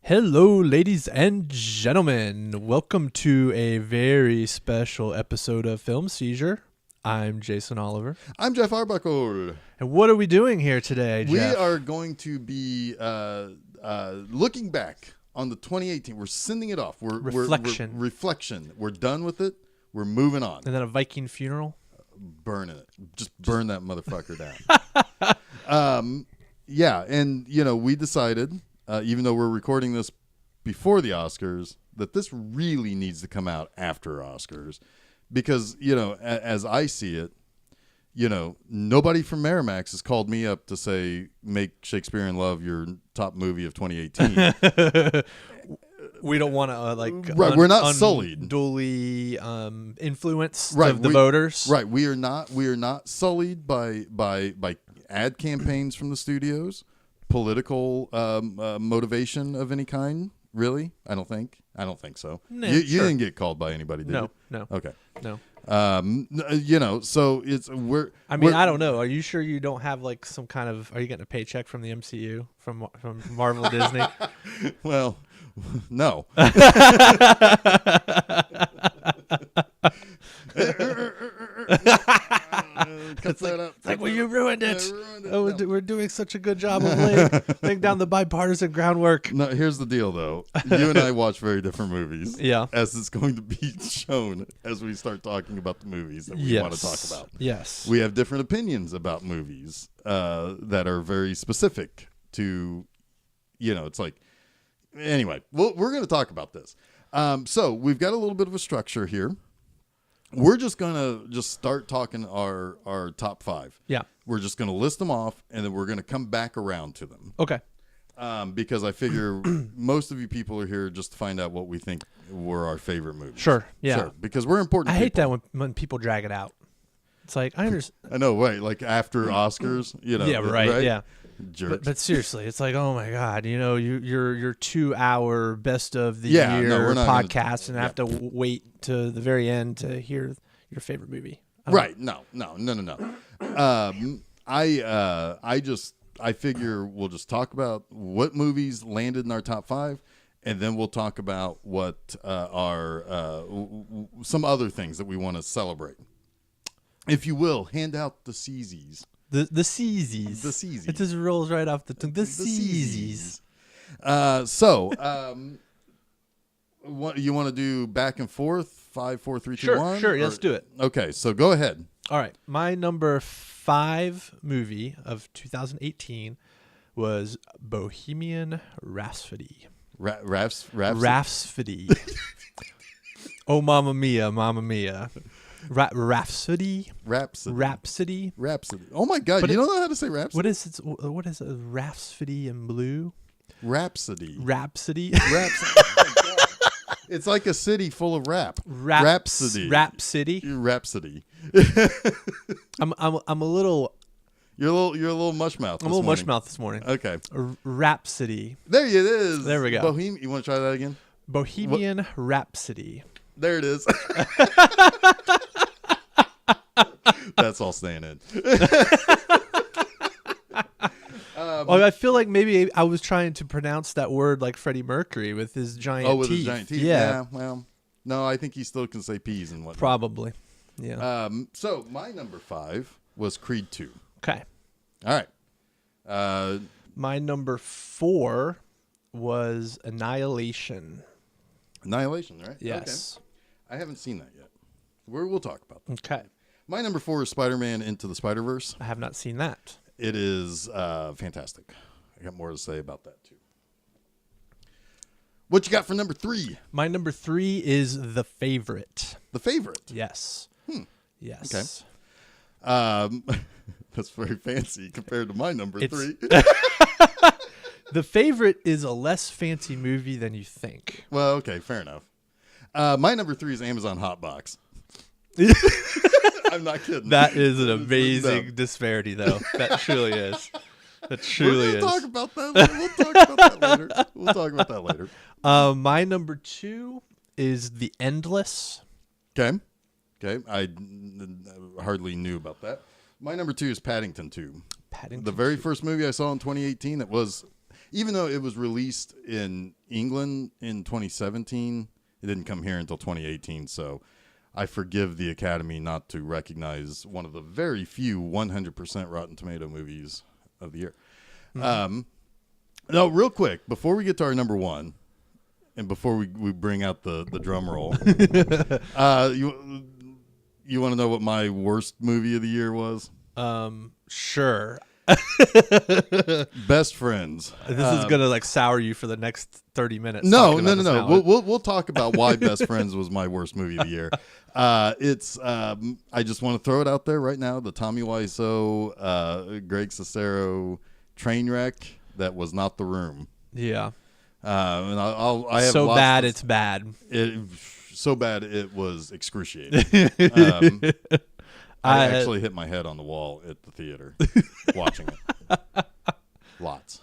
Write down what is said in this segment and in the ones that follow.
Hello, ladies and gentlemen. Welcome to a very special episode of Film Seizure. I'm Jason Oliver. I'm Geoff Arbuckle. And what are we doing here today, Jeff? We are going to be looking back on the 2018. We're sending it off. Reflection. Reflection. We're done with it. We're moving on. And then a Viking funeral? Burn it. Just burn that motherfucker down. Yeah, and, we decided, even though we're recording this before the Oscars, that this really needs to come out after Oscars. Because, as I see it, nobody from Miramax has called me up to say, make Shakespeare in Love your top movie of 2018. We don't want to, right, we're not sullied. Unduly influence right, the voters. Right, we are not sullied by ad campaigns from the studios, political motivation of any kind. Really? I don't think so. Nah, you sure. didn't get called by anybody, did you? No. Okay. No. So we're. I mean, I don't know. Are you sure you don't have some kind of? Are you getting a paycheck from the MCU from Marvel Disney? Well, no. Cut that up. It's like, well, you ruined it. No. We're doing such a good job of laying down the bipartisan groundwork. No, here's the deal, though. You and I watch very different movies. Yeah. As it's going to be shown as we start talking about the movies that we want to talk about. Yes. We have different opinions about movies that are very specific to, it's like, anyway, we're going to talk about this. So we've got a little bit of a structure here. We're just going to start talking our top five. Yeah. We're just going to list them off, and then we're going to come back around to them. Okay. Because I figure most of you people are here just to find out what we think were our favorite movies. Sure. Yeah. Sure, because we're important. I hate that when people drag it out. It's like, I understand. I know, right? Like after Oscars, Yeah, right? Yeah. Jerks. But seriously, it's like, oh my God, your 2 hour best of the Yeah, year no, we're not podcast, and yeah. I have to wait to the very end to hear your favorite movie. Right? No. I figure we'll just talk about what movies landed in our top five, and then we'll talk about what are some other things that we want to celebrate. If you will, hand out the Seizures. The Seizures. The Seizures. It just rolls right off the tongue. The Seizures. What you want to do? Back and forth? 5, 4, 3, 2, Sure, 1? sure. Let's do it. Okay, so go ahead. All right. My number 5 movie of 2018 was Bohemian Rhapsody. Rhapsody. Oh, Mamma Mia, Mamma Mia. Rhapsody. Oh my God! But you don't know how to say Rhapsody. What is it? Rhapsody in blue. Rhapsody. Oh my God. It's like a city full of rap. Rhapsody. Rhapsody. I'm a little. You're a little mush mouth. I'm a little mush mouth this morning. Okay. Rhapsody. There it is. There we go. Bohemian. You want to try that again? Bohemian Rhapsody. There it is. That's all staying in. Well, I feel like maybe I was trying to pronounce that word like Freddie Mercury with his giant teeth. Oh, with his giant teeth. Yeah. Well, no, I think he still can say peas and whatnot. Probably. Yeah. So my number 5 was Creed 2. Okay. All right. My number 4 was Annihilation. Annihilation, right? Yes. Okay. I haven't seen that yet. We'll talk about that. Okay. My number 4 is Spider-Man Into the Spider-Verse. I have not seen that. It is fantastic. I got more to say about that, too. What you got for number 3? My number 3 is The Favorite. The Favorite? Yes. Yes. Okay. That's very fancy compared to my number 3. The Favorite is a less fancy movie than you think. Well, okay, fair enough. My number 3 is Amazon Hotbox. I'm not kidding. That is an amazing disparity, though. That truly is. That truly is. We'll talk about that. We'll talk about that later. My number 2 is The Endless. Okay. I hardly knew about that. My number 2 is Paddington 2. Paddington. The very first movie I saw in 2018 that was even though it was released in England in 2017, it didn't come here until 2018. So I forgive the Academy not to recognize one of the very few 100% Rotten Tomato movies of the year. No, real quick, before we get to our number one, and before we bring out the drum roll, you want to know what my worst movie of the year was? Sure. Best Friends. This is gonna like sour you for the next 30 minutes. No. We'll talk about why Best Friends was my worst movie of the year. It's I just want to throw it out there right now. The Tommy Wiseau, Greg Sestero train wreck that was not The Room. Yeah. And I have so bad this, it's bad. So bad it was excruciating. I actually hit my head on the wall at the theater watching it. Lots.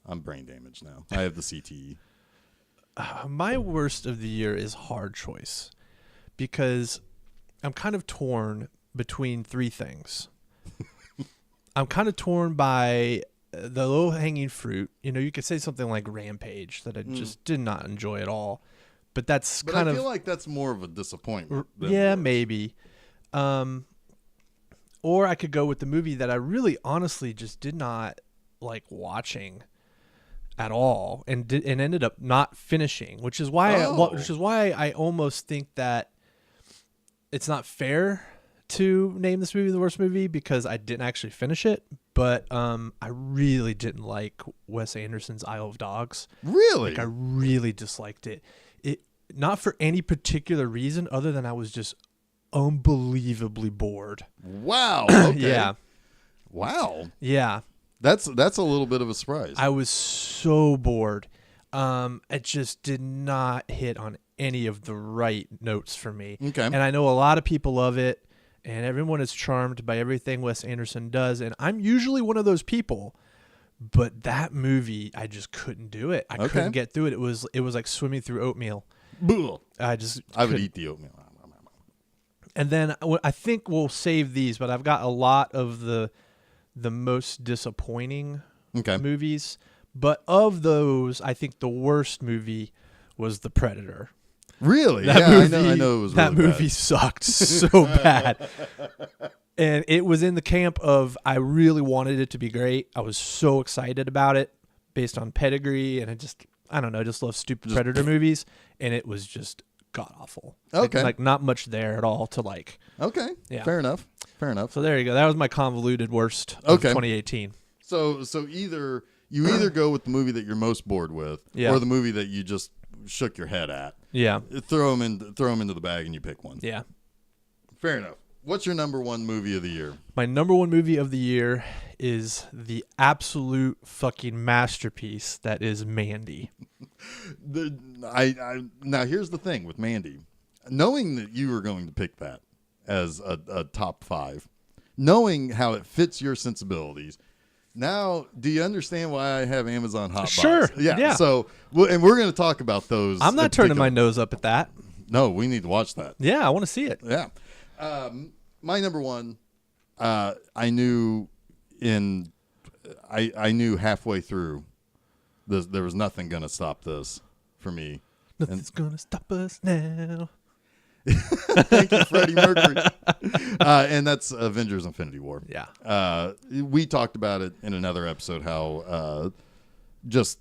I'm brain damaged now. I have the CTE. My worst of the year is hard choice because I'm kind of torn between three things. I'm kind of torn by the low-hanging fruit. You know, you could say something like Rampage that I just did not enjoy at all. But that's I feel like that's more of a disappointment. Yeah, maybe. Or I could go with the movie that I really honestly just did not like watching at all and ended up not finishing, which is why I almost think that it's not fair to name this movie the worst movie because I didn't actually finish it, but I really didn't like Wes Anderson's Isle of Dogs. Really? Like I really disliked it. Not for any particular reason other than I was just unbelievably bored. Wow. Okay. Yeah. Wow. Yeah. That's a little bit of a surprise. I was so bored. It just did not hit on any of the right notes for me. Okay. And I know a lot of people love it, and everyone is charmed by everything Wes Anderson does, and I'm usually one of those people. But that movie, I just couldn't do it. I couldn't get through it. It was like swimming through oatmeal. I would eat the oatmeal. And then I think we'll save these, but I've got a lot of the most disappointing movies. But of those, I think the worst movie was The Predator. Really? Movie, I know it was really that movie bad. sucked so bad. And it was in the camp of I really wanted it to be great. I was so excited about it based on pedigree, and I just love stupid Predator movies, and it was just god awful. Okay. Like not much there at all to like. Okay. Yeah. Fair enough. So there you go. That was my convoluted worst of 2018. So you either go with the movie that you're most bored with, or the movie that you just shook your head at. Yeah. Throw them into the bag and you pick one. Yeah. Fair enough. What's your number one movie of the year? My number one movie of the year is the absolute fucking masterpiece that is Mandy. Now here's the thing with Mandy. Knowing that you were going to pick that as a top 5, knowing how it fits your sensibilities, now do you understand why I have Amazon Hotbox? Sure. Yeah. So, and we're going to talk about those. I'm not turning my nose up at that. No, we need to watch that. Yeah, I want to see it. Yeah. My number one, I knew halfway through there was nothing going to stop this for me. Nothing's going to stop us now. Thank you, Freddie Mercury. And that's Avengers Infinity War. Yeah. We talked about it in another episode, how just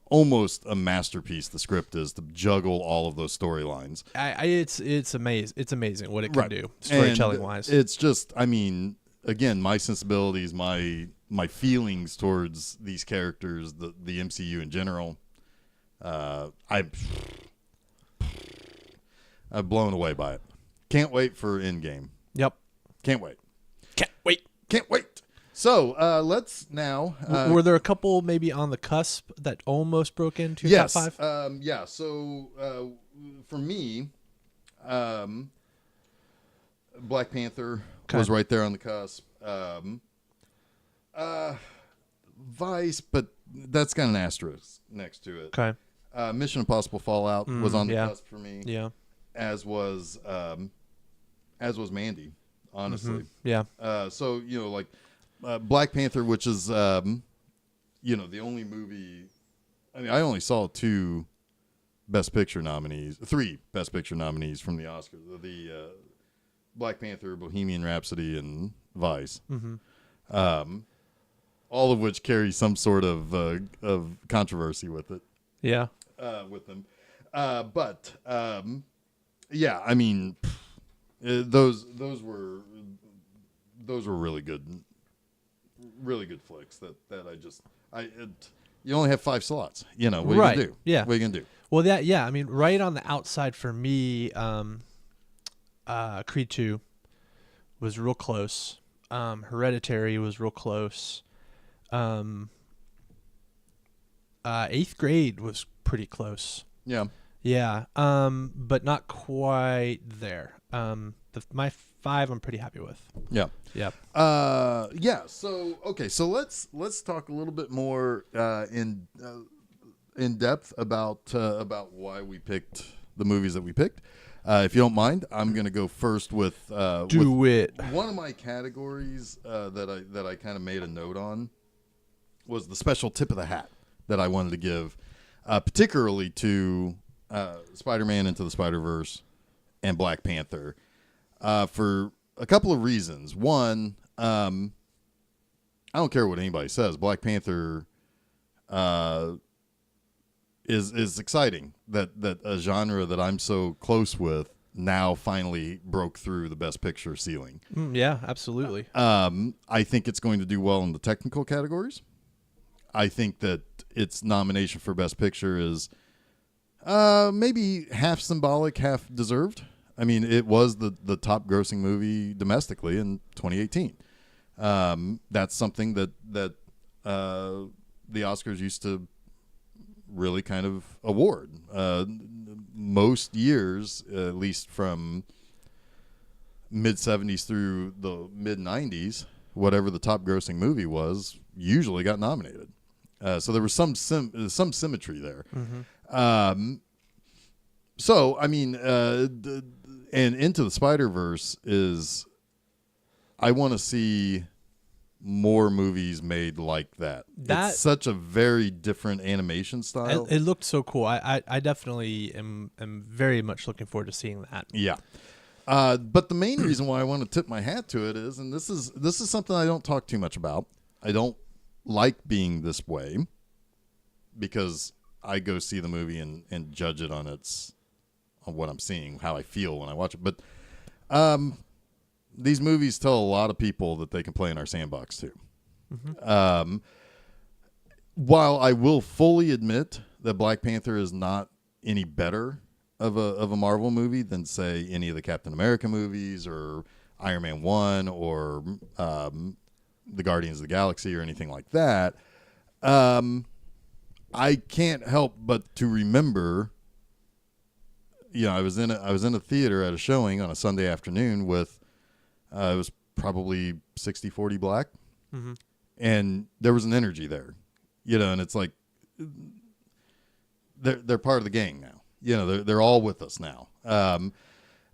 almost a masterpiece the script is to juggle all of those storylines. It's amazing. It's amazing what it can do storytelling wise. It's just, I mean, again, my sensibilities, my feelings towards these characters, the MCU in general, I'm blown away by it. Can't wait for Endgame. Yep. Can't wait. Can't wait. So let's now. Were there a couple maybe on the cusp that almost broke into your top 5? Yeah. So for me, Black Panther was right there on the cusp. Vice, but that's got an asterisk next to it. Okay. Mission Impossible Fallout was on the cusp for me. Yeah. As was Mandy, honestly. Yeah. So like Black Panther, which is the only movie. I mean, I only saw three Best Picture nominees from the Oscars: the Black Panther, Bohemian Rhapsody, and Vice. Mm-hmm. All of which carry some sort of controversy with it. Yeah. With them, but yeah, I mean, those were really good flicks you only have 5 slots. What are you gonna do? Yeah. What are you gonna do? Well, I mean, right on the outside for me, Creed 2 was real close. Hereditary was real close. 8th Grade was pretty close. Yeah. Yeah. But not quite there. My 5 I'm pretty happy with. Yeah. Yep. Yeah. So okay. So let's talk a little bit more in depth about why we picked the movies that we picked. If you don't mind, I'm going to go first with one of my categories that I kind of made a note on was the special tip of the hat that I wanted to give, particularly to Spider-Man Into the Spider-Verse and Black Panther, for a couple of reasons. One, I don't care what anybody says. Black Panther is exciting that a genre that I'm so close with now finally broke through the Best Picture ceiling. Yeah, absolutely. I think it's going to do well in the technical categories. I think that its nomination for Best Picture is maybe half symbolic, half deserved. I mean, it was the top grossing movie domestically in 2018. That's something that the Oscars used to really kind of award. Most years, at least from mid-'70s through the mid-'90s, whatever the top grossing movie was usually got nominated. So there was some symmetry there. Mm-hmm. So, I mean, and Into the Spider-Verse is, I want to see more movies made like that. It's such a very different animation style. It looked so cool. I definitely am very much looking forward to seeing that. Yeah. But the main reason why I want to tip my hat to it is, and this is something I don't talk too much about. I don't like being this way because I go see the movie and judge it on what I'm seeing, how I feel when I watch it. But these movies tell a lot of people that they can play in our sandbox too. Mm-hmm. While I will fully admit that Black Panther is not any better of a Marvel movie than, say, any of the Captain America movies or Iron Man 1 or the Guardians of the Galaxy or anything like that, I can't help but to remember, I was in a theater at a showing on a Sunday afternoon with it was probably 60-40 black. Mm-hmm. And there was an energy there, and it's like they're part of the gang now. They're all with us now.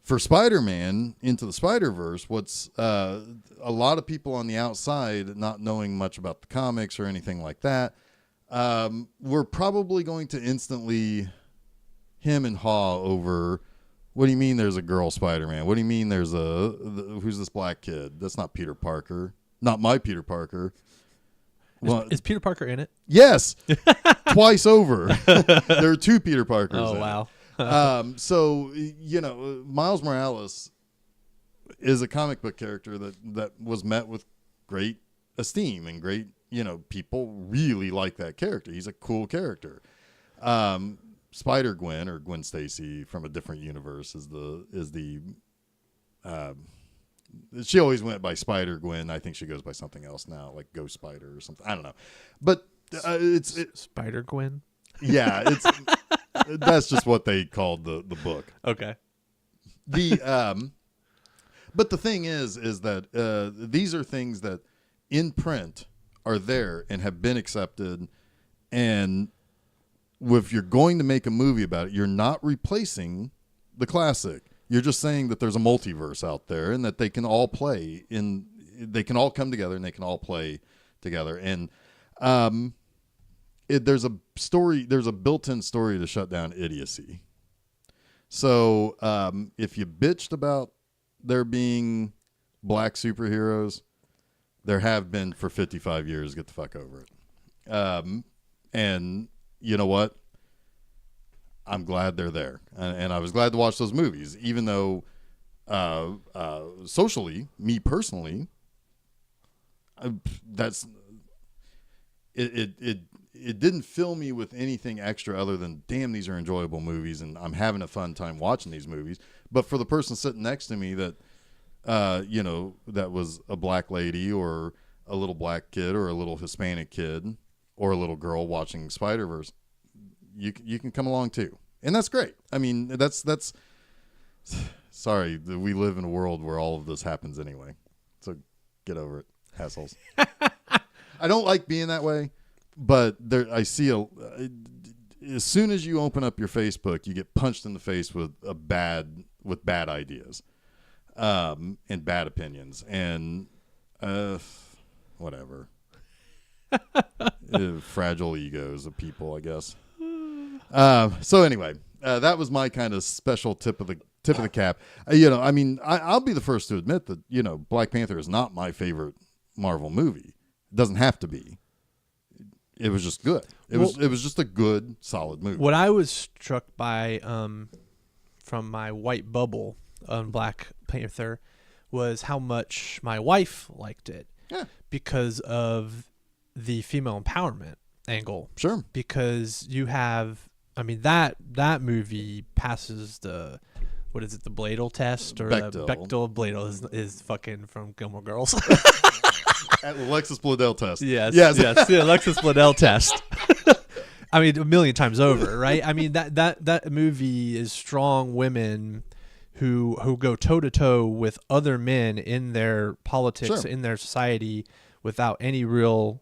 For Spider-Man Into the Spider-Verse, what's a lot of people on the outside not knowing much about the comics or anything like that, we're probably going to instantly hem and haw over, what do you mean there's a girl Spider-Man? What do you mean there's who's this black kid? That's not Peter Parker. Not my Peter Parker. Is Peter Parker in it? Yes. Twice over. There are 2 Peter Parkers. Oh, wow. So, Miles Morales is a comic book character that was met with great esteem and great, people really like that character. He's a cool character. Spider-Gwen, or Gwen Stacy from a different universe, is the she always went by Spider-Gwen. I think she goes by something else now, like Ghost Spider or something. I don't know. But it's Spider-Gwen? Yeah, that's just what they called the book. Okay. But the thing is that these are things that in print are there and have been accepted, and if you're going to make a movie about it, you're not replacing the classic. You're just saying that there's a multiverse out there and that they can all they can all come together and they can all play together. And there's a story, there's a built-in story to shut down idiocy. So if you bitched about there being black superheroes, there have been for 55 years. Get the fuck over it. And you know what? I'm glad they're there, and I was glad to watch those movies, even though socially, me personally, that's it. It didn't fill me with anything extra other than, damn, these are enjoyable movies, and I'm having a fun time watching these movies. But for the person sitting next to me that, that was a black lady or a little black kid or a little Hispanic kid or a little girl watching Spider-Verse, you can come along too. And that's great. I mean, that's sorry, we live in a world where all of this happens anyway. So get over it, assholes. I don't like being that way, but I see as soon as you open up your Facebook, you get punched in the face with bad ideas, and bad opinions, and whatever. Fragile egos of people, I guess. So anyway, that was my kind of special tip of the cap. I mean, I'll be the first to admit that, Black Panther is not my favorite Marvel movie. It doesn't have to be. It was just good. It was just a good, solid movie. What I was struck by from my white bubble on Black Panther was how much my wife liked it. Yeah. Because of the female empowerment angle. Sure. Because you have, I mean, that movie passes the, what is it, the Bladel test or Bechdel. the Bechdel Bladel is fucking from Gilmore Girls. Alexis Bledel test. Yes. The Alexis Bledel test. I mean, a million times over, right? I mean, that movie is strong women who go toe to toe with other men in their politics, Sure. in their society, without any real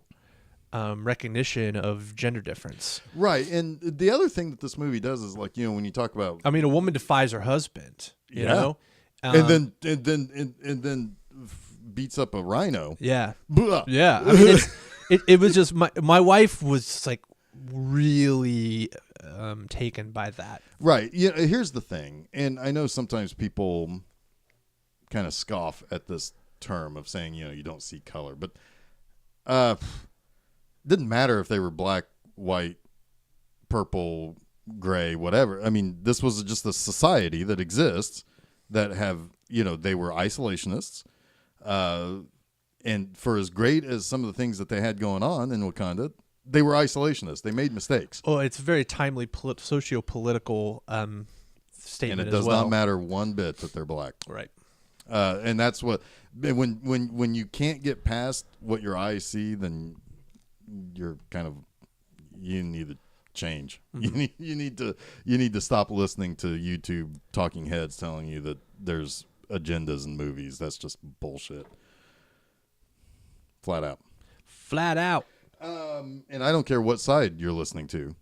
recognition of gender difference. Right. And the other thing that this movie does is, like, when you talk about, I mean, a woman defies her husband. You know, and then beats up a rhino. Yeah. Blah. Yeah. I mean, it was just my wife was just like really taken by that. Right. Here's the thing, and I know sometimes people kind of scoff at this term of saying, you don't see color, but didn't matter if they were black, white, purple, gray, whatever. I mean, this was just a society that exists that have, they were isolationists. And for as great as some of the things that they had going on in Wakanda, they were isolationists. They made mistakes. Oh, it's a very timely socio-political statement. And it does not matter one bit that they're black. Right. And that's what, when you can't get past what your eyes see, then you're you need to change. Mm-hmm. You need to stop listening to YouTube talking heads telling you that there's agendas in movies. That's just bullshit. Flat out. And I don't care what side you're listening to.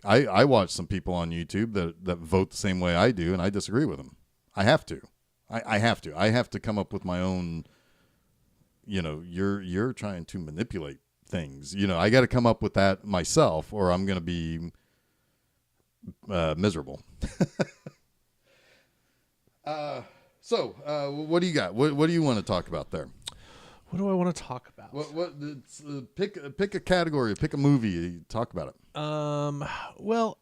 I watch some people on YouTube that vote the same way I do, and I disagree with them. I have to. I have to. I have to come up with my own. You're trying to manipulate things. I got to come up with that myself, or I'm going to be miserable. So, what do you got? What do you want to talk about there? What do I want to talk about? Pick a category, pick a movie, talk about it. Well,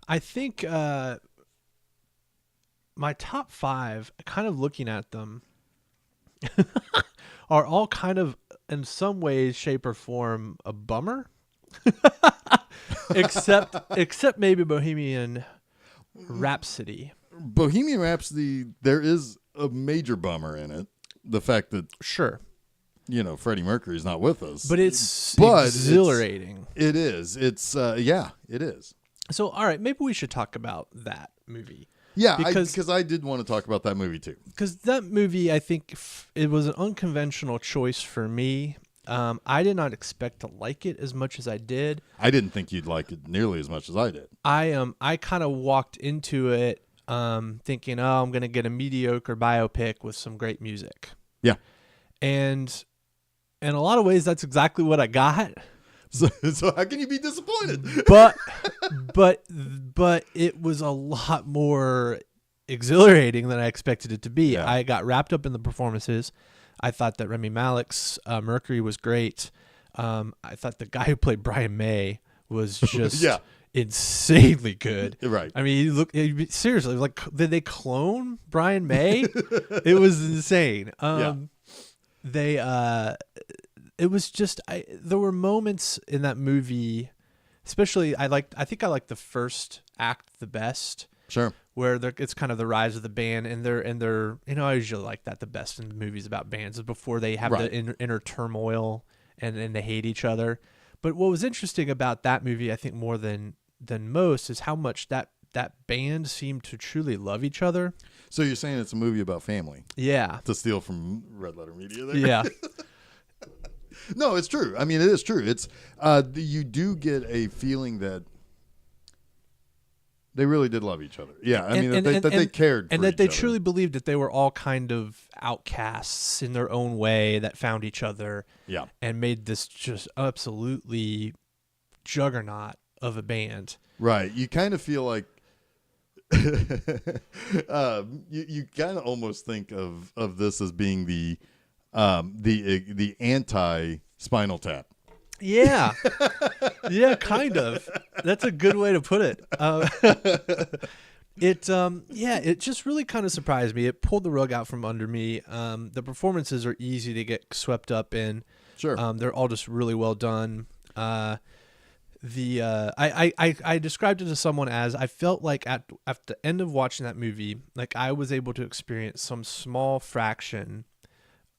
I think my top 5, kind of looking at them, are all kind of, in some ways, shape, or form, a bummer. except maybe Bohemian Rhapsody. Bohemian Rhapsody, there is a major bummer in it. The fact that, sure, Freddie Mercury's not with us. But it's exhilarating. It is. It's, it is. So, all right, maybe we should talk about that movie. Yeah, because I did want to talk about that movie too. Because that movie, I think it was an unconventional choice for me. I did not expect to like it as much as I did. I didn't think you'd like it nearly as much as I did. I kind of walked into it thinking, I'm going to get a mediocre biopic with some great music. Yeah. And in a lot of ways, that's exactly what I got. So how can you be disappointed? But it was a lot more exhilarating than I expected it to be. Yeah. I got wrapped up in the performances. I thought that Rami Malek's Mercury was great. I thought the guy who played Brian May was just insanely good. Right. I mean, seriously, like, did they clone Brian May? It was insane. It was just, there were moments in that movie, especially I think I liked the first act the best. Sure. Where it's kind of the rise of the band, and they're I usually like that the best in movies about bands is before they have the inner turmoil and they hate each other. But what was interesting about that movie, I think more than most, is how much that band seemed to truly love each other. So you're saying it's a movie about family? Yeah. To steal from Red Letter Media there. Yeah. No, it's true. I mean, it is true. It's you do get a feeling that they really did love each other. Yeah, I mean, that they cared for and that each they other. truly believed that they were all kind of outcasts in their own way that found each other. Yeah. And made this just absolutely juggernaut of a band. Right. You kind of feel like you kind of almost think of this as being the anti Spinal Tap. Yeah. Yeah, kind of. That's a good way to put it. It just really kind of surprised me. It pulled the rug out from under me. The performances are easy to get swept up in. Sure. They're all just really well done. I described it to someone as I felt like at the end of watching that movie, like I was able to experience some small fraction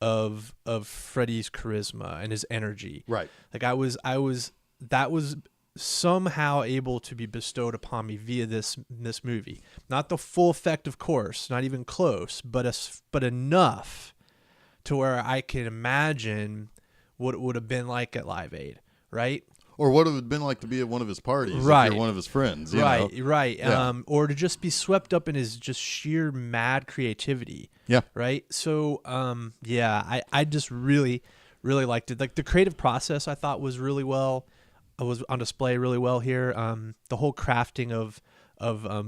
of Freddie's charisma and his energy. Right. Like that was somehow able to be bestowed upon me via this movie. Not the full effect, of course, not even close, but enough to where I can imagine what it would have been like at Live Aid, right? Or what it would have been like to be at one of his parties, right? If you're one of his friends, you right, know? Right. Yeah. Or to just be swept up in his just sheer mad creativity. Yeah. Right. So, I just really, really liked it. Like the creative process, I thought was on display really well here. The whole crafting of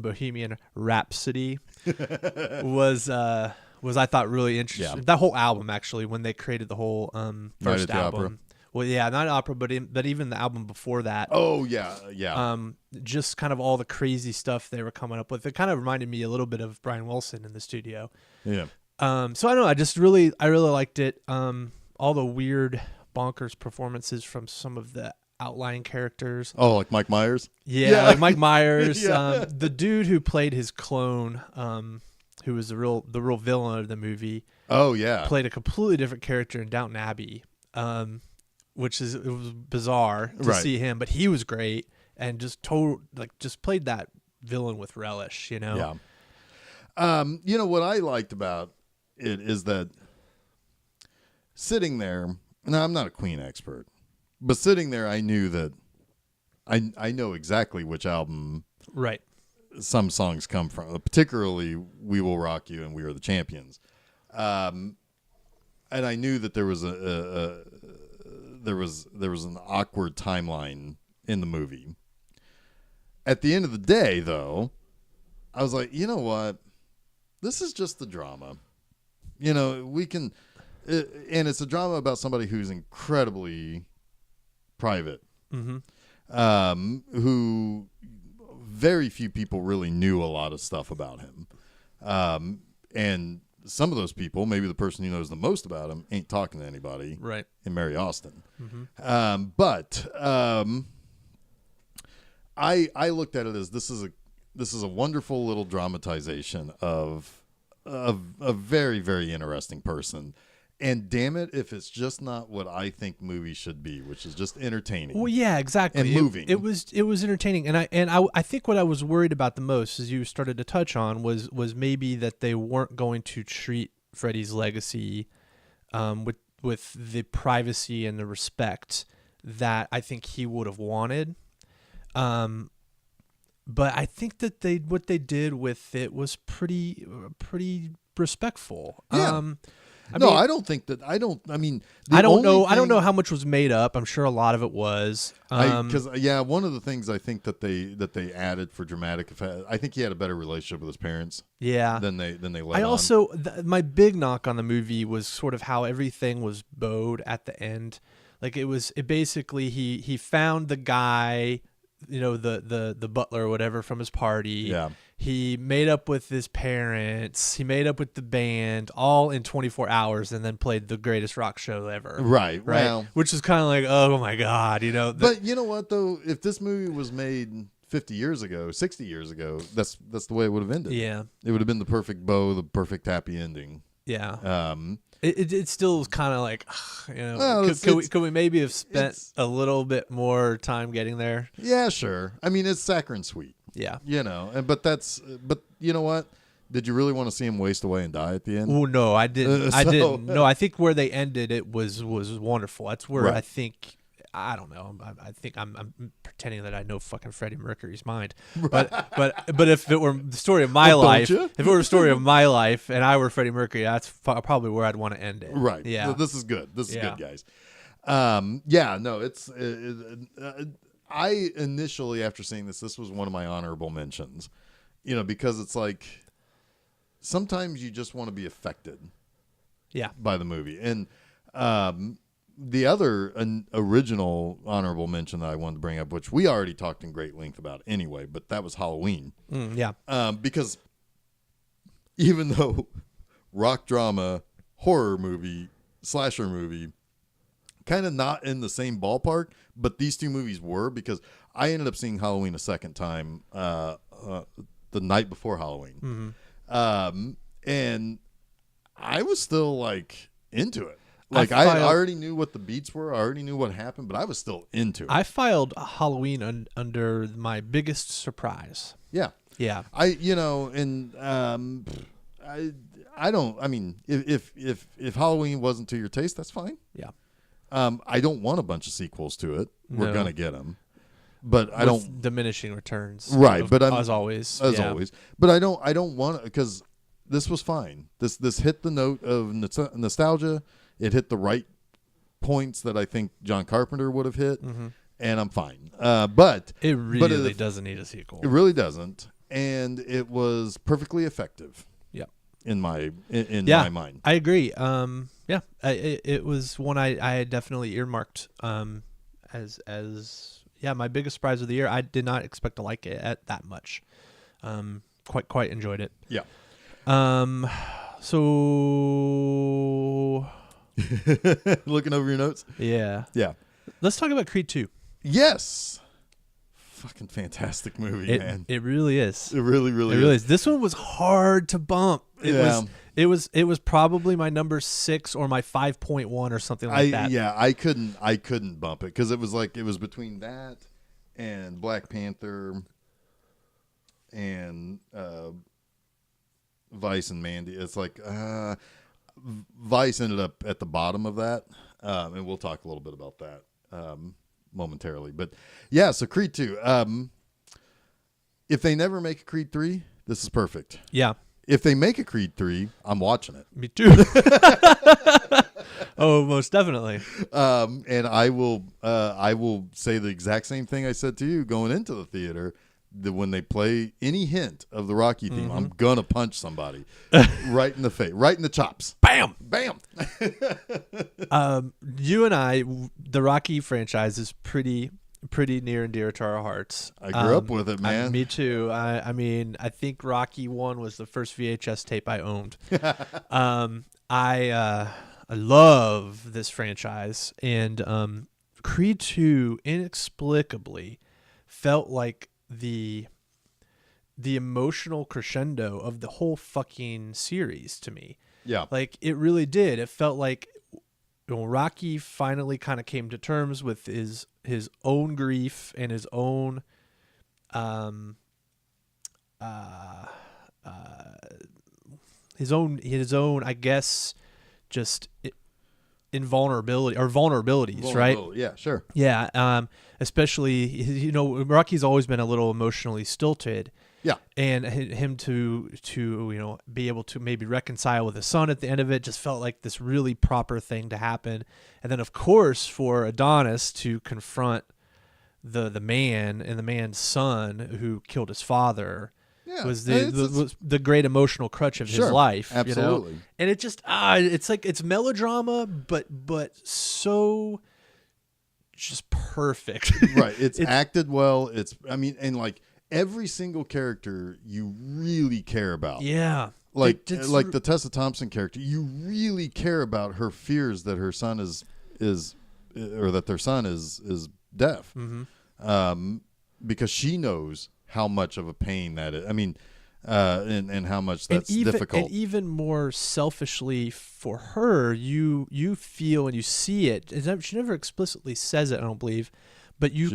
Bohemian Rhapsody was I thought really interesting. Yeah. That whole album, actually, when they created the whole first album. Opera. Well, yeah, not opera, but even the album before that. Oh yeah. Just kind of all the crazy stuff they were coming up with. It kind of reminded me a little bit of Brian Wilson in the studio. Yeah. So I don't know. I really liked it. All the weird, bonkers performances from some of the outlying characters. Oh, like Mike Myers. Yeah. Like Mike Myers. Yeah. The dude who played his clone, who was the real villain of the movie. Oh yeah. Played a completely different character in Downton Abbey. It was bizarre to see him, but he was great and just played that villain with relish, you know? Yeah. You know, what I liked about it is that sitting there, now I'm not a Queen expert, but sitting there, I knew that I know exactly which album right some songs come from, particularly We Will Rock You and We Are the Champions. And I knew that there was there was an awkward timeline in the movie. At the end of the day, though, I was like, you know what? This is just the drama. You know, we can, and it's a drama about somebody who's incredibly private, who very few people really knew a lot of stuff about him. And some of those people, maybe the person who knows the most about him, ain't talking to anybody. Right. In Mary Austin. Mm-hmm. But I looked at it as this is a wonderful little dramatization of a very, very interesting person. And damn it, if it's just not what I think movies should be, which is just entertaining. Well, yeah, exactly. And moving. It was entertaining, and I think what I was worried about the most, as you started to touch on, was maybe that they weren't going to treat Freddie's legacy with the privacy and the respect that I think he would have wanted. But I think that what they did with it was pretty respectful. Yeah. I don't think that. I don't. I mean, I don't know. I don't know how much was made up. I'm sure a lot of it was. Because one of the things I think that they added for dramatic effect, I think he had a better relationship with his parents. Yeah. Than they let I on. also my big knock on the movie was sort of how everything was bowed at the end. Like it basically he found the guy, the butler or whatever from his party. Yeah. He made up with his parents. He made up with the band all in 24 hours and then played the greatest rock show ever. Right. Well, which is kind of like, oh my God, But you know what though? If this movie was made 50 years ago, 60 years ago, that's the way it would have ended. Yeah. It would have been the perfect bow, the perfect happy ending. Yeah. It still was kind of like, could we maybe have spent a little bit more time getting there? Yeah, sure. I mean, it's saccharine sweet. Yeah. But you know what? Did you really want to see him waste away and die at the end? Oh no, I didn't. I didn't. No, I think where they ended it was wonderful. That's where I think. I don't know. I think I'm pretending that I know fucking Freddie Mercury's mind. Right. But if it were the story of my life, if it were a story of my life and I were Freddie Mercury, that's probably where I'd want to end it. Right. Yeah. So this is good. This is good, guys. It's. I initially, after seeing this was one of my honorable mentions. Because it's like sometimes you just want to be affected. Yeah. By the movie. And the other original honorable mention that I wanted to bring up, which we already talked in great length about anyway, but that was Halloween. Yeah. Because even though rock drama, horror movie, slasher movie, kind of not in the same ballpark, but these two movies were, because I ended up seeing Halloween a second time the night before Halloween. Mm-hmm. And I was still like into it. Like I already knew what the beats were. I already knew what happened, but I was still into it. I filed Halloween under my biggest surprise. Yeah. Yeah. I don't. I mean, if Halloween wasn't to your taste, that's fine. Yeah. I don't want a bunch of sequels to it. We're gonna get them, but I With don't. Diminishing returns. Right, but as always. But I don't want, because this was fine. This hit the note of nostalgia. It hit the right points that I think John Carpenter would have hit, and I'm fine. But it really doesn't need a sequel. It really doesn't, and it was perfectly effective. Yeah, in my mind, I agree. It was one I had definitely earmarked as my biggest surprise of the year. I did not expect to like it that much. Quite enjoyed it. Yeah. So. Looking over your notes? Yeah. Yeah. Let's talk about Creed 2. Yes. Fucking fantastic movie, man. It really is. It really is. This one was hard to bump. It was probably my number 6 or my 5.1 or something like that. Yeah, I couldn't bump it because it was between that and Black Panther and Vice and Mandy. It's like Vice ended up at the bottom of that, and we'll talk a little bit about that momentarily. But yeah, so Creed 2. If they never make a Creed 3, this is perfect. Yeah. If they make a Creed 3, I'm watching it. Me too. Oh, most definitely. And I will say the exact same thing I said to you going into the theater. That when they play any hint of the Rocky theme, I'm gonna punch somebody right in the face, right in the chops. Bam, bam. You and I, the Rocky franchise is pretty near and dear to our hearts. I grew up with it, man. Me too. I mean, I think Rocky 1 was the first VHS tape I owned. I love this franchise, and Creed 2 inexplicably felt like the emotional crescendo of the whole fucking series to me. Yeah. Like it really did. It felt like Rocky finally kind of came to terms with his own grief and his own I guess just invulnerability or vulnerabilities, right? Yeah, sure. Yeah, especially Rocky's always been a little emotionally stilted. Yeah. And him to be able to maybe reconcile with his son at the end of it just felt like this really proper thing to happen. And then of course for Adonis to confront the man and the man's son who killed his father was the great emotional crutch of his life. Absolutely. And it just it's like it's melodrama, but so just perfect. Right. It's acted well. And like every single character you really care about. Yeah. Like the Tessa Thompson character, you really care about her fears that her son is or that their son is deaf. Mm-hmm. Because she knows how much of a pain that is. I mean, and how much that's difficult. And even more selfishly for her, you feel and you see it. She never explicitly says it, I don't believe, but you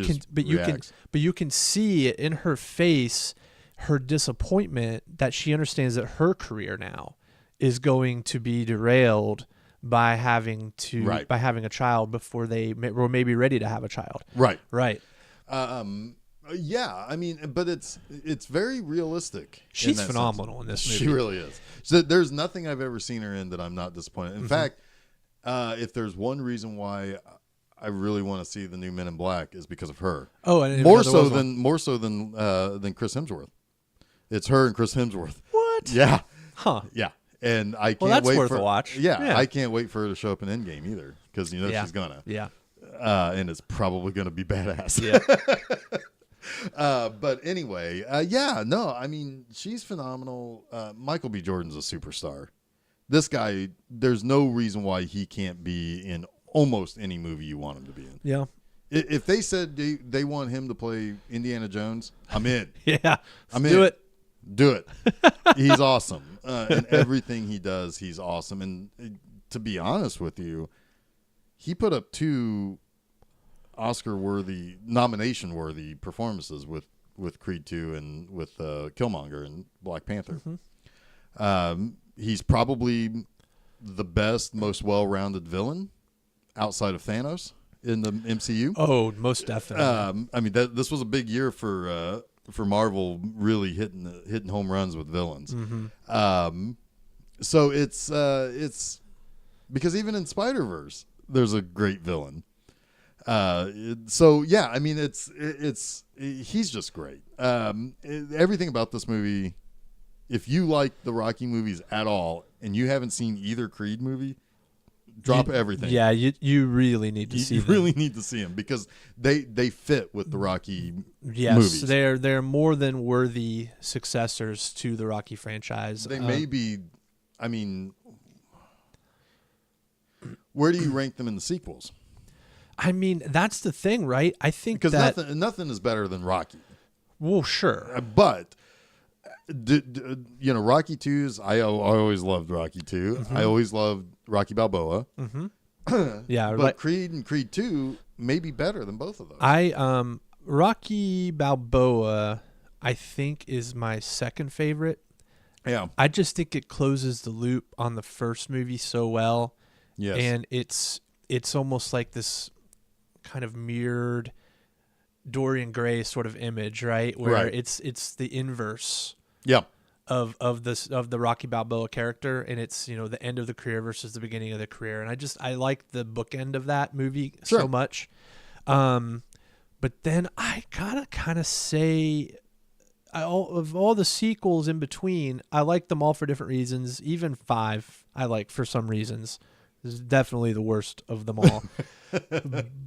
can see it in her face, her disappointment that she understands that her career now is going to be derailed by having a child before they were maybe ready to have a child. Right. Yeah, I mean, but it's very realistic. She's phenomenal in this movie. She really is. So there's nothing I've ever seen her in that I'm not disappointed. In fact, if there's one reason why I really want to see the new Men in Black is because of her. Oh, and more so than Chris Hemsworth. It's her and Chris Hemsworth. What? Yeah. Huh. Yeah. And I can't that's wait worth for a watch. Yeah, I can't wait for her to show up in Endgame either because she's gonna. Yeah. And it's probably gonna be badass. Yeah. But anyway, I mean, she's phenomenal. Michael B. Jordan's a superstar. This guy, there's no reason why he can't be in almost any movie you want him to be in. Yeah. If they said they want him to play Indiana Jones, I'm in. Yeah. I'm in. Do it. He's awesome. And everything he does, he's awesome. And to be honest with you, he put up 2 Oscar-worthy, nomination-worthy performances with Creed 2 and with Killmonger and Black Panther. Mm-hmm. He's probably the best, most well-rounded villain outside of Thanos in the MCU. Oh, most definitely. I mean, this was a big year for Marvel, really hitting home runs with villains. Mm-hmm. So it's because even in Spider-Verse, there's a great villain. So yeah, I mean, he's just great. Everything about this movie, if you like the Rocky movies at all and you haven't seen either Creed movie, drop everything. Yeah, you really need to see them. You really need to see them because they fit with the Rocky movies. Yes, they're more than worthy successors to the Rocky franchise. They may be. I mean, where do you rank them in the sequels? I mean, that's the thing, right? I think because that nothing is better than Rocky. Well, sure, but Rocky 2's. I always loved Rocky 2. Mm-hmm. I always loved Rocky Balboa. Mm-hmm. Yeah, but Creed and Creed 2 may be better than both of those. Rocky Balboa, I think, is my second favorite. Yeah, I just think it closes the loop on the first movie so well. Yes, and it's almost like this kind of mirrored Dorian Gray sort of image, right? Where it's the inverse. Yeah. Of the Rocky Balboa character, and it's the end of the career versus the beginning of the career, and I like the bookend of that movie so much. But then I gotta kind of say, of all the sequels in between, I like them all for different reasons. Even 5, I like for some reasons. This is definitely the worst of them all.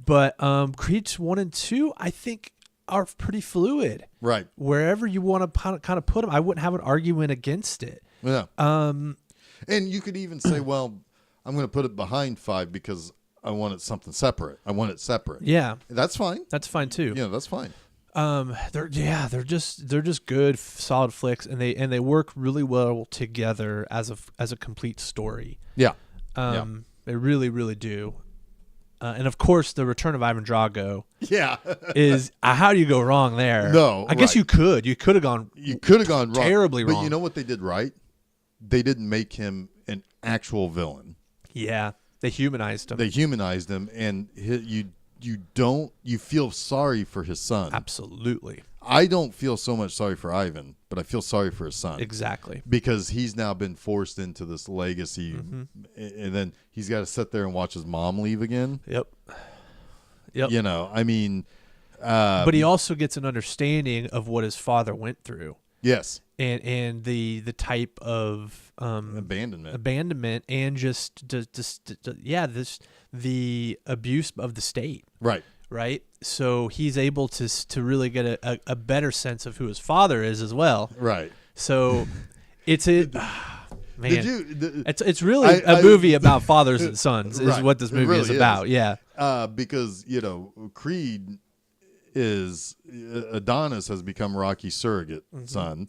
But Creed 1 and 2, I think, are pretty fluid. Right. Wherever you want to kind of put them, I wouldn't have an argument against it. Yeah. And you could even say, well, I'm going to put it behind 5 because I want it something separate. I want it separate. Yeah. That's fine. That's fine too. Yeah, that's fine. They're just good, solid flicks, and they work really well together as a complete story. Yeah. They really, really do. And of course, the return of Ivan Drago. Yeah, is how do you go wrong there? No, I guess you could. You could have gone. You could have gone terribly wrong. But you know what they did right? They didn't make him an actual villain. Yeah, they humanized him. And you feel sorry for his son. Absolutely. I don't feel so much sorry for Ivan, but I feel sorry for his son. Exactly. Because he's now been forced into this legacy, and then he's got to sit there and watch his mom leave again. Yep. You know, I mean... but he also gets an understanding of what his father went through. Yes. And the type of abandonment and just the abuse of the state. Right. So he's able to really get a better sense of who his father is as well. Right. So it's man. It's really a movie about fathers and sons is right. what this movie really is about. Yeah. Because Creed is Adonis has become Rocky's surrogate son.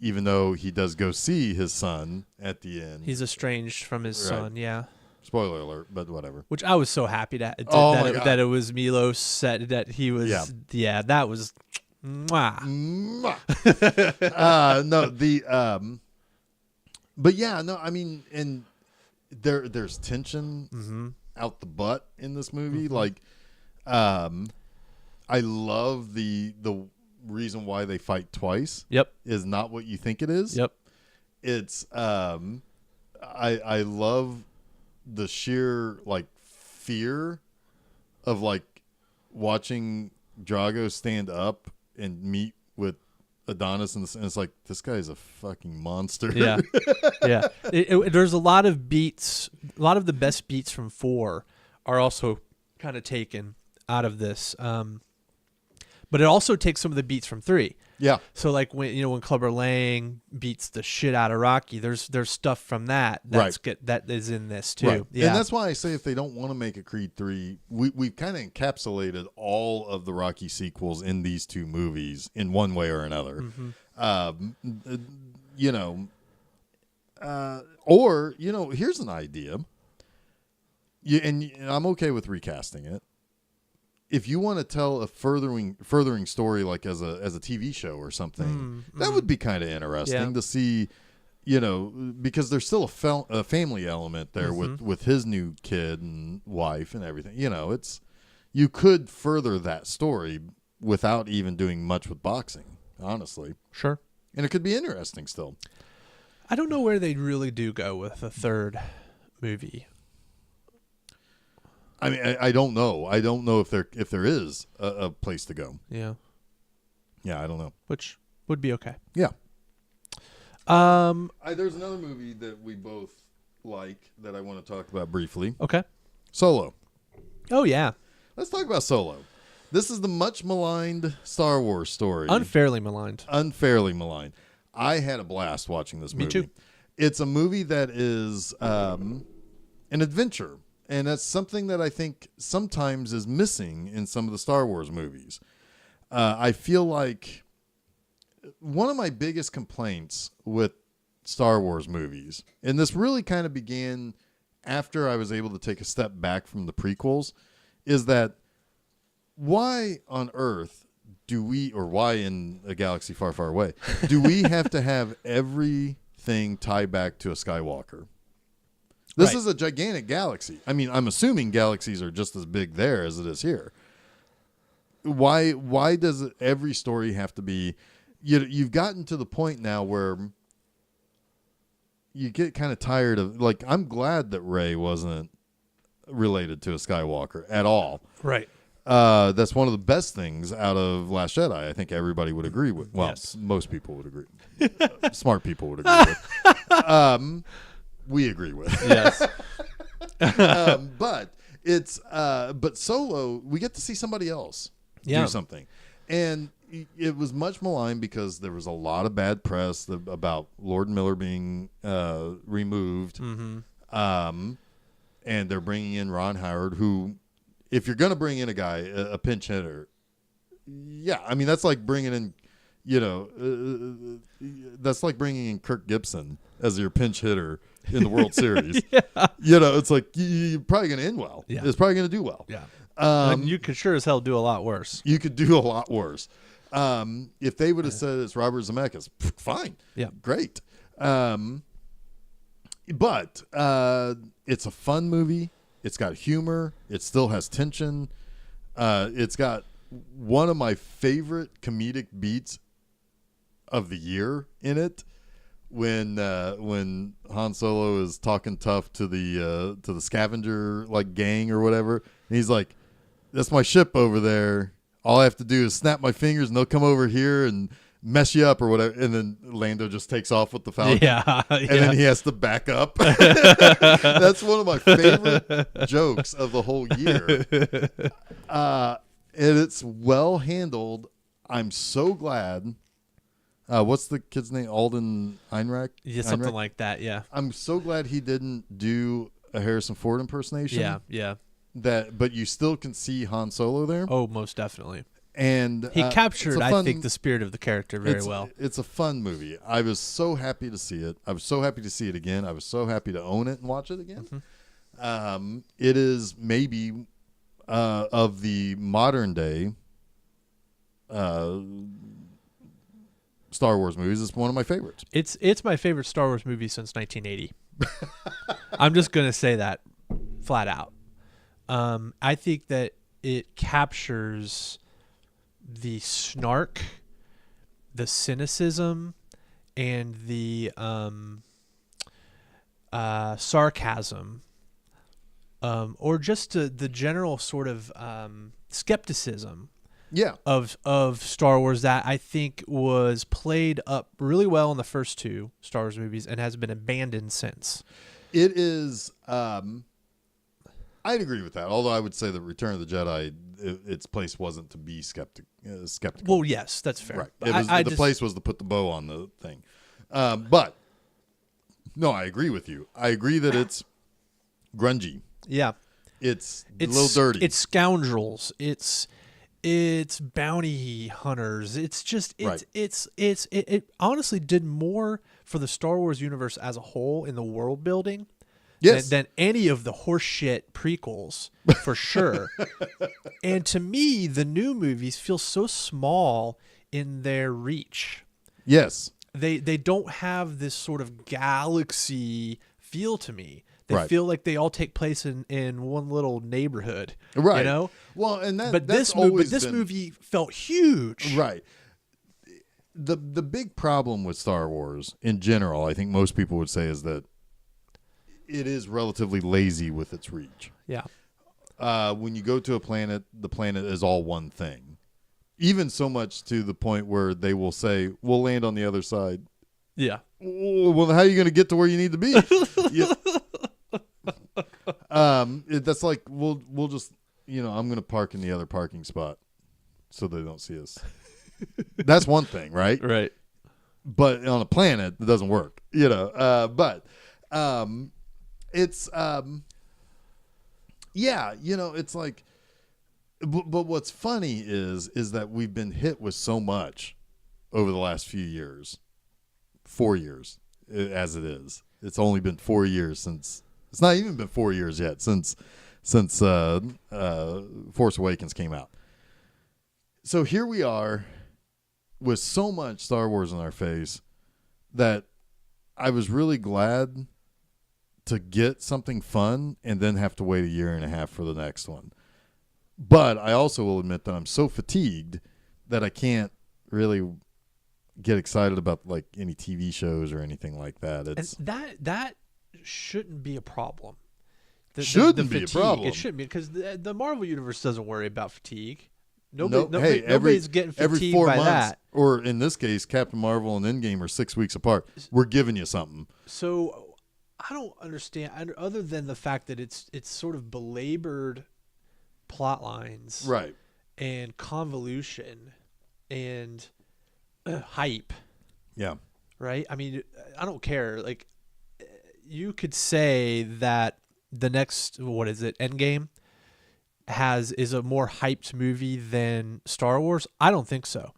Even though he does go see his son at the end. He's estranged from his son. Yeah. Spoiler alert, but whatever. Which I was so happy that it was Milos said that he was. Yeah, that was. Mwah. But yeah, no, I mean, and there's tension out the butt in this movie. Like, I love the reason why they fight twice. Yep, is not what you think it is. Yep, it's I love the sheer like fear of like watching Drago stand up and meet with Adonis, and it's like, this guy's a fucking monster. Yeah. Yeah. There's a lot of beats. A lot of the best beats from 4 are also kind of taken out of this. But it also takes some of the beats from 3. Yeah. So like when Clubber Lang beats the shit out of Rocky, there's stuff from that that is in this too. Right. Yeah. And that's why I say if they don't want to make a Creed 3, we've kind of encapsulated all of the Rocky sequels in these 2 movies in one way or another. Or here's an idea. And I'm okay with recasting it. If you want to tell a furthering story, like as a TV show or something, that would be kind of interesting to see, because there's still a family element there with his new kid and wife and everything. You could further that story without even doing much with boxing, honestly. Sure. And it could be interesting still. I don't know where they really do go with a third movie. I mean, I don't know. I don't know if there is a place to go. Yeah. Yeah, I don't know. Which would be okay. Yeah. There's another movie that we both like that I want to talk about briefly. Okay. Solo. Oh, yeah. Let's talk about Solo. This is the much maligned Star Wars story. Unfairly maligned. I had a blast watching this movie. Me too. It's a movie that is an adventure. And that's something that I think sometimes is missing in some of the Star Wars movies. I feel like one of my biggest complaints with Star Wars movies, and this really kind of began after I was able to take a step back from the prequels, is that why on earth or why in a galaxy far, far away, do we have to have everything tie back to a Skywalker? This is a gigantic galaxy. I mean, I'm assuming galaxies are just as big there as it is here. Why does every story have to be... You've gotten to the point now where you get kind of tired of... Like, I'm glad that Rey wasn't related to a Skywalker at all. Right. That's one of the best things out of Last Jedi. I think everybody would agree with. Well, most people would agree. Smart people would agree with. We agree with. Yes. But it's but Solo, we get to see somebody else do something. And it was much maligned because there was a lot of bad press about Lord Miller being removed. And they're bringing in Ron Howard, who, if you're going to bring in a guy, a pinch hitter, I mean, that's like bringing in, that's like bringing in Kirk Gibson as your pinch hitter in the World Series. It's like you're probably going to end well. Yeah. It's probably going to do well. Yeah. And you could sure as hell do a lot worse. You could do a lot worse. If they would have said it's Robert Zemeckis, fine. Yeah. Great. But it's a fun movie. It's got humor. It still has tension. It's got one of my favorite comedic beats of the year in it when Han Solo is talking tough to the scavenger like gang or whatever, and he's like, "That's my ship over there. All I have to do is snap my fingers, and they'll come over here and mess you up or whatever." And then Lando just takes off with the Falcon. And then he has to back up. That's one of my favorite jokes of the whole year. And it's well handled. I'm so glad. What's the kid's name? Alden Ehrenreich? Yeah, something like that, yeah. I'm so glad he didn't do a Harrison Ford impersonation. Yeah. But you still can see Han Solo there. Oh, most definitely. And he captured, I think, the spirit of the character very well. It's a fun movie. I was so happy to see it. I was so happy to see it again. I was so happy to own it and watch it again. Mm-hmm. It is maybe of the modern day Star Wars movies, it's one of my favorites. It's my favorite Star Wars movie since 1980. I'm just going to say that flat out. I think that it captures the snark, the cynicism, and the sarcasm, or just the general sort of skepticism of Star Wars that I think was played up really well in the first two Star Wars movies and has been abandoned since. It is... I'd agree with that, although I would say that Return of the Jedi, its place wasn't to be skeptical. Well, yes, that's fair. Right. The place was to put the bow on the thing. But, no, I agree with you. I agree that it's grungy. Yeah. It's a little dirty. It's scoundrels. It's bounty hunters. It's just it honestly did more for the Star Wars universe as a whole in the world building than any of the horseshit prequels, for sure. And to me, the new movies feel so small in their reach. Yes. They don't have this sort of galaxy feel to me. They feel like they all take place in one little neighborhood, right? You know. Well, and this movie felt huge, right? The big problem with Star Wars in general, I think most people would say, is that it is relatively lazy with its reach. Yeah. When you go to a planet, the planet is all one thing. Even so much to the point where they will say, "We'll land on the other side." Yeah. Well, how are you going to get to where you need to be? That's like we'll just I'm going to park in the other parking spot so they don't see us. That's one thing, right? Right. But on a planet, it doesn't work. But it's it's like. But what's funny is that we've been hit with so much over the last few years, 4 years as it is. It's only been 4 years since. It's not even been 4 years yet since Force Awakens came out. So here we are with so much Star Wars in our face that I was really glad to get something fun and then have to wait a year and a half for the next one. But I also will admit that I'm so fatigued that I can't really get excited about like any TV shows or anything like that. It's that shouldn't be a problem. Shouldn't be a problem. It shouldn't be, because the Marvel universe doesn't worry about fatigue. Nobody's getting fatigued every 4 by months, that. Or in this case, Captain Marvel and Endgame are 6 weeks apart. We're giving you something. So I don't understand, other than the fact that it's sort of belabored plot lines, right, and convolution and hype. Yeah. Right? I mean, I don't care. Like, you could say that the next, Endgame is a more hyped movie than Star Wars. I don't think so.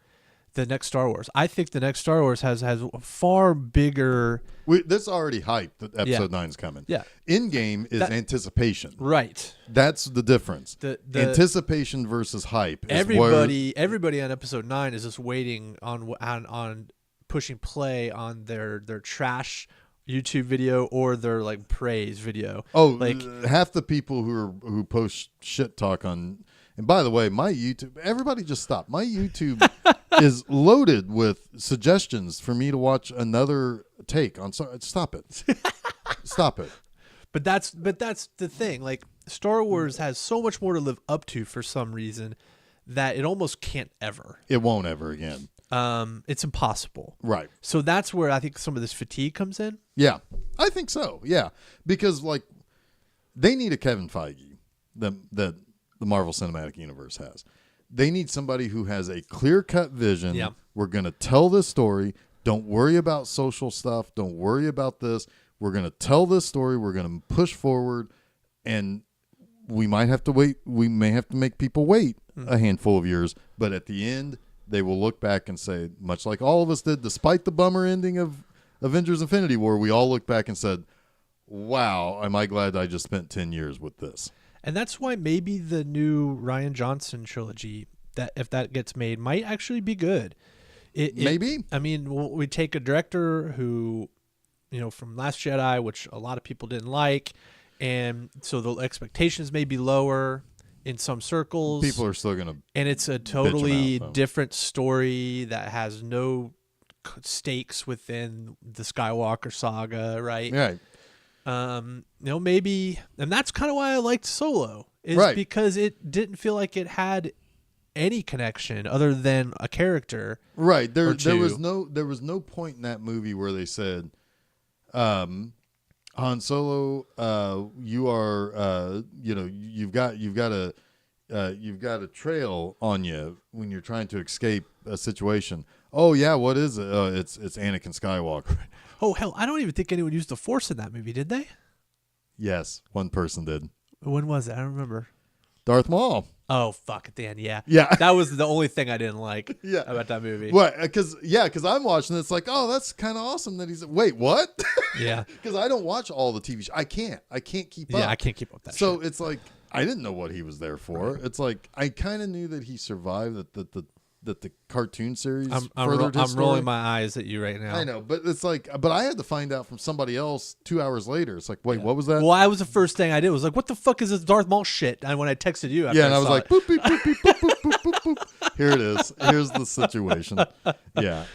The next Star Wars. I think the next Star Wars has a far bigger... That's already hyped that Episode 9 is coming. Yeah. Endgame is anticipation. Right. That's the difference. The anticipation versus hype. Everybody on Episode 9 is just waiting on pushing play on their trash YouTube video or their like praise video. Oh, like half the people who post shit talk on And by the way, my YouTube, everybody just stop. My YouTube is loaded with suggestions for me to watch another take on. Stop it. Stop it. But that's the thing. Like, Star Wars has so much more to live up to for some reason that it almost can't ever. It won't ever again. It's impossible. Right. So that's where I think some of this fatigue comes in. Yeah, I think so. Yeah, because like they need a Kevin Feige that the Marvel Cinematic Universe has. They need somebody who has a clear-cut vision. Yeah. We're going to tell this story. Don't worry about social stuff. Don't worry about this. We're going to tell this story. We're going to push forward, and we might have to wait. We may have to make people wait a handful of years, but at the end, they will look back and say, much like all of us did, despite the bummer ending of Avengers Infinity War, we all looked back and said, wow, am I glad I just spent 10 years with this. And that's why maybe the new Rian Johnson trilogy, that if that gets made, might actually be good. Maybe. I mean, we take a director who, from Last Jedi, which a lot of people didn't like, and so the expectations may be lower in some circles. People are still going to. And it's a totally different story that has no stakes within the Skywalker saga, right? Right. Maybe, and that's kind of why I liked Solo, is because it didn't feel like it had any connection other than a character. Right. There was no point in that movie where they said, Han Solo, you are, you've got a trail on you when you're trying to escape a situation. Oh yeah, what is it? It's Anakin Skywalker. Oh hell, I don't even think anyone used the Force in that movie, did they? Yes, one person did. When was it? I don't remember. Darth Maul. Oh fuck! At the end, yeah. That was the only thing I didn't like about that movie. What? Because I'm watching. It's like, oh, that's kind of awesome that he's. Wait, what? Yeah. Because I don't watch all the TV shows. I can't keep up. Yeah, I can't keep up with that. So shit. It's like I didn't know what he was there for. Right. It's like I kind of knew that he survived that the cartoon series. I'm rolling my eyes at you right now. I know, but it's like, but I had to find out from somebody else 2 hours later. It's like, wait, what was that? Well, I was the first thing I did. Was like, what the fuck is this Darth Maul shit? And when I texted you, and I was like, boop, boop, boop, boop, boop, boop, boop, boop, boop. Here it is. Here's the situation. Yeah.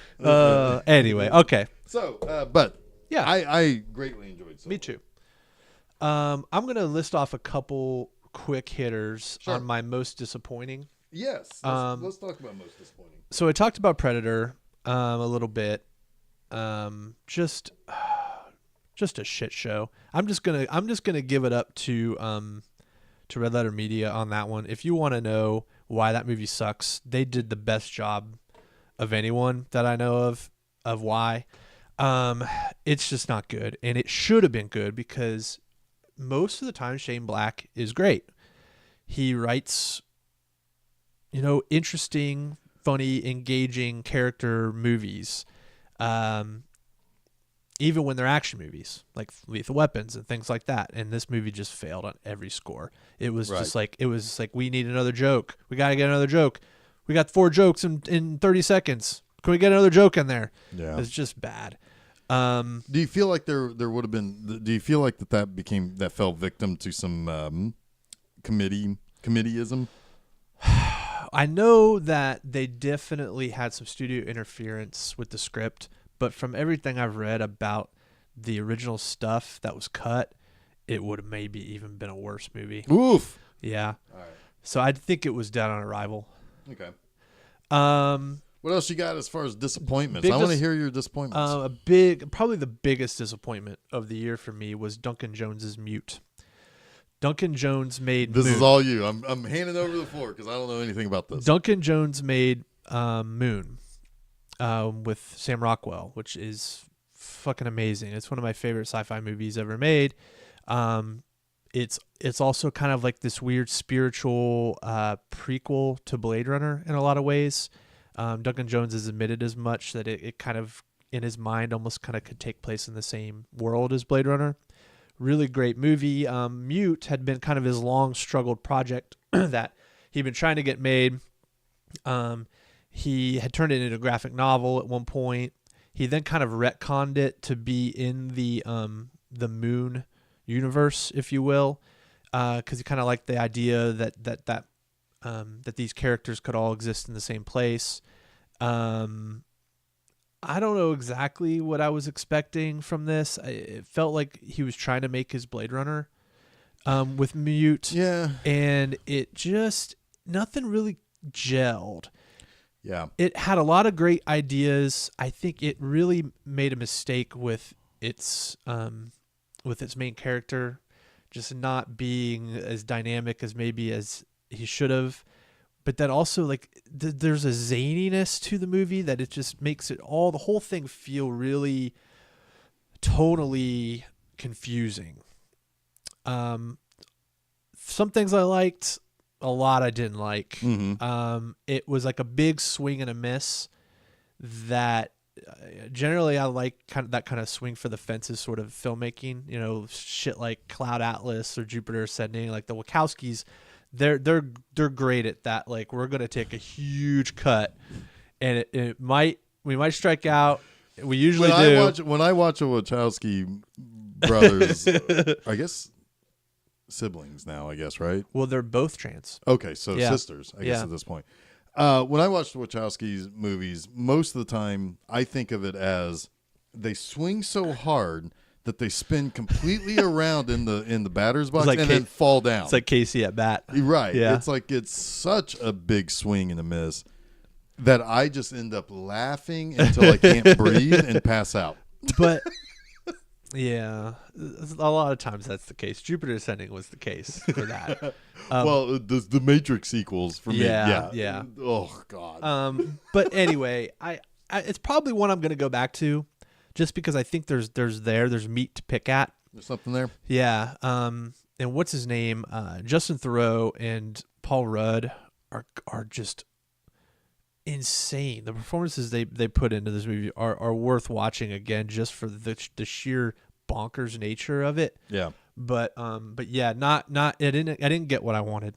Anyway, okay. So, but yeah, I greatly enjoyed. Me too. I'm gonna list off a couple quick hitters on my most disappointing. Yes. Let's talk about most disappointing. So I talked about Predator a little bit. Just a shit show. I'm just gonna give it up to Red Letter Media on that one. If you want to know why that movie sucks, they did the best job of anyone that I know of why. It's just not good, and it should have been good because most of the time Shane Black is great. He writes interesting, funny, engaging character movies, even when they're action movies like Lethal Weapons and things like that. And this movie just failed on every score. It was just like, we need another joke. We got to get another joke. We got 4 jokes in 30 seconds. Can we get another joke in there? Yeah. It's just bad. Do you feel like there would have been, do you feel like that fell victim to some committeeism? I know that they definitely had some studio interference with the script, but from everything I've read about the original stuff that was cut, it would have maybe even been a worse movie. Oof. Yeah. All right. So I think it was dead on arrival. Okay. What else you got as far as disappointments? I want to hear your disappointments. Probably the biggest disappointment of the year for me was Duncan Jones's Mute. Duncan Jones made This Moon. is all you. I'm handing over the floor because I don't know anything about this. Duncan Jones made Moon with Sam Rockwell, which is fucking amazing. It's one of my favorite sci-fi movies ever made. It's also kind of like this weird spiritual prequel to Blade Runner in a lot of ways. Duncan Jones has admitted as much that it kind of, in his mind, almost kind of could take place in the same world as Blade Runner. Really great movie. Mute had been kind of his long struggled project that he'd been trying to get made. He had turned it into a graphic novel at one point. He then kind of retconned it to be in the Moon universe, if you will, because he kind of liked the idea that that these characters could all exist in the same place. I don't know exactly what I was expecting from this. It felt like he was trying to make his Blade Runner with Mute. Yeah. And it just, nothing really gelled. Yeah. It had a lot of great ideas. I think it really made a mistake with its main character just not being as dynamic as maybe as he should have. But then also, like, there's a zaniness to the movie that it just makes the whole thing feel really tonally confusing. Some things I liked, a lot I didn't like. Mm-hmm. It was like a big swing and a miss that generally I like that kind of swing for the fences sort of filmmaking, shit like Cloud Atlas or Jupiter Ascending, like the Wachowskis. They're great at that. Like, we're gonna take a huge cut, and we might strike out. We usually do. When I watch a Wachowski brothers, I guess siblings now. I guess, right? Well, they're both trans. Okay, so sisters. I guess at this point, when I watch the Wachowskis movies, most of the time I think of it as they swing so hard that they spin completely around in the batter's box and then fall down. It's like Casey at bat. Right. Yeah. It's like it's such a big swing and a miss that I just end up laughing until I can't breathe and pass out. But yeah, a lot of times that's the case. Jupiter Ascending was the case for that. Well, the Matrix sequels for me. Yeah. Oh God. But anyway, I it's probably one I'm going to go back to. Just because I think there's meat to pick at. There's something there. Yeah. And what's his name? Justin Theroux and Paul Rudd are just insane. The performances they put into this movie are worth watching again, just for the sheer bonkers nature of it. Yeah. But yeah, not I didn't get what I wanted.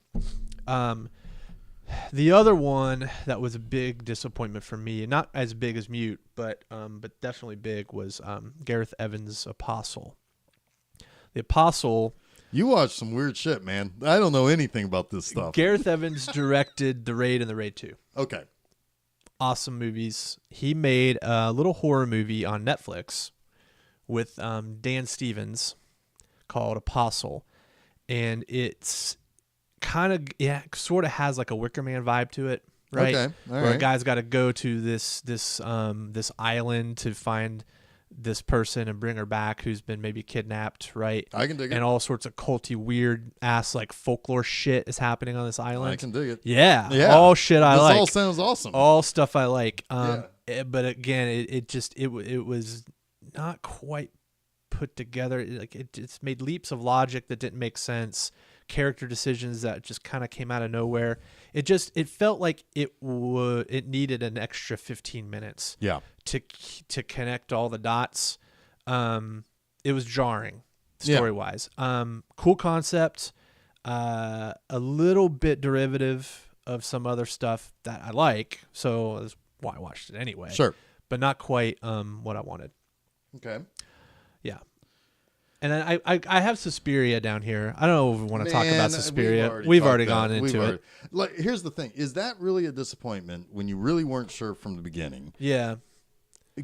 The other one that was a big disappointment for me, not as big as Mute, but definitely big, was Gareth Evans' Apostle. The Apostle. You watch some weird shit, man. I don't know anything about this stuff. Gareth Evans directed The Raid and The Raid 2. Okay. Awesome movies. He made a little horror movie on Netflix with Dan Stevens called Apostle, and it's sort of has like a Wicker Man vibe to it, right? Okay, where a guy's got to go to this island to find this person and bring her back who's been maybe kidnapped, right? I can dig it. And all sorts of culty, weird ass like folklore shit is happening on this island. I can dig it. Yeah. All shit I like. This all sounds awesome. All stuff I like. But again, it was not quite put together. It just made leaps of logic that didn't make sense. Character decisions that just kind of came out of nowhere. It felt like it needed an extra 15 minutes. Yeah. To connect all the dots. It was jarring story wise. Cool concept. A little bit derivative of some other stuff that I like. So that's why I watched it anyway. Sure. But not quite what I wanted. Okay. Yeah. And then I have Suspiria down here. I don't know if we want to talk about Suspiria. We've already gone into it. Like, here's the thing. Is that really a disappointment when you really weren't sure from the beginning? Yeah.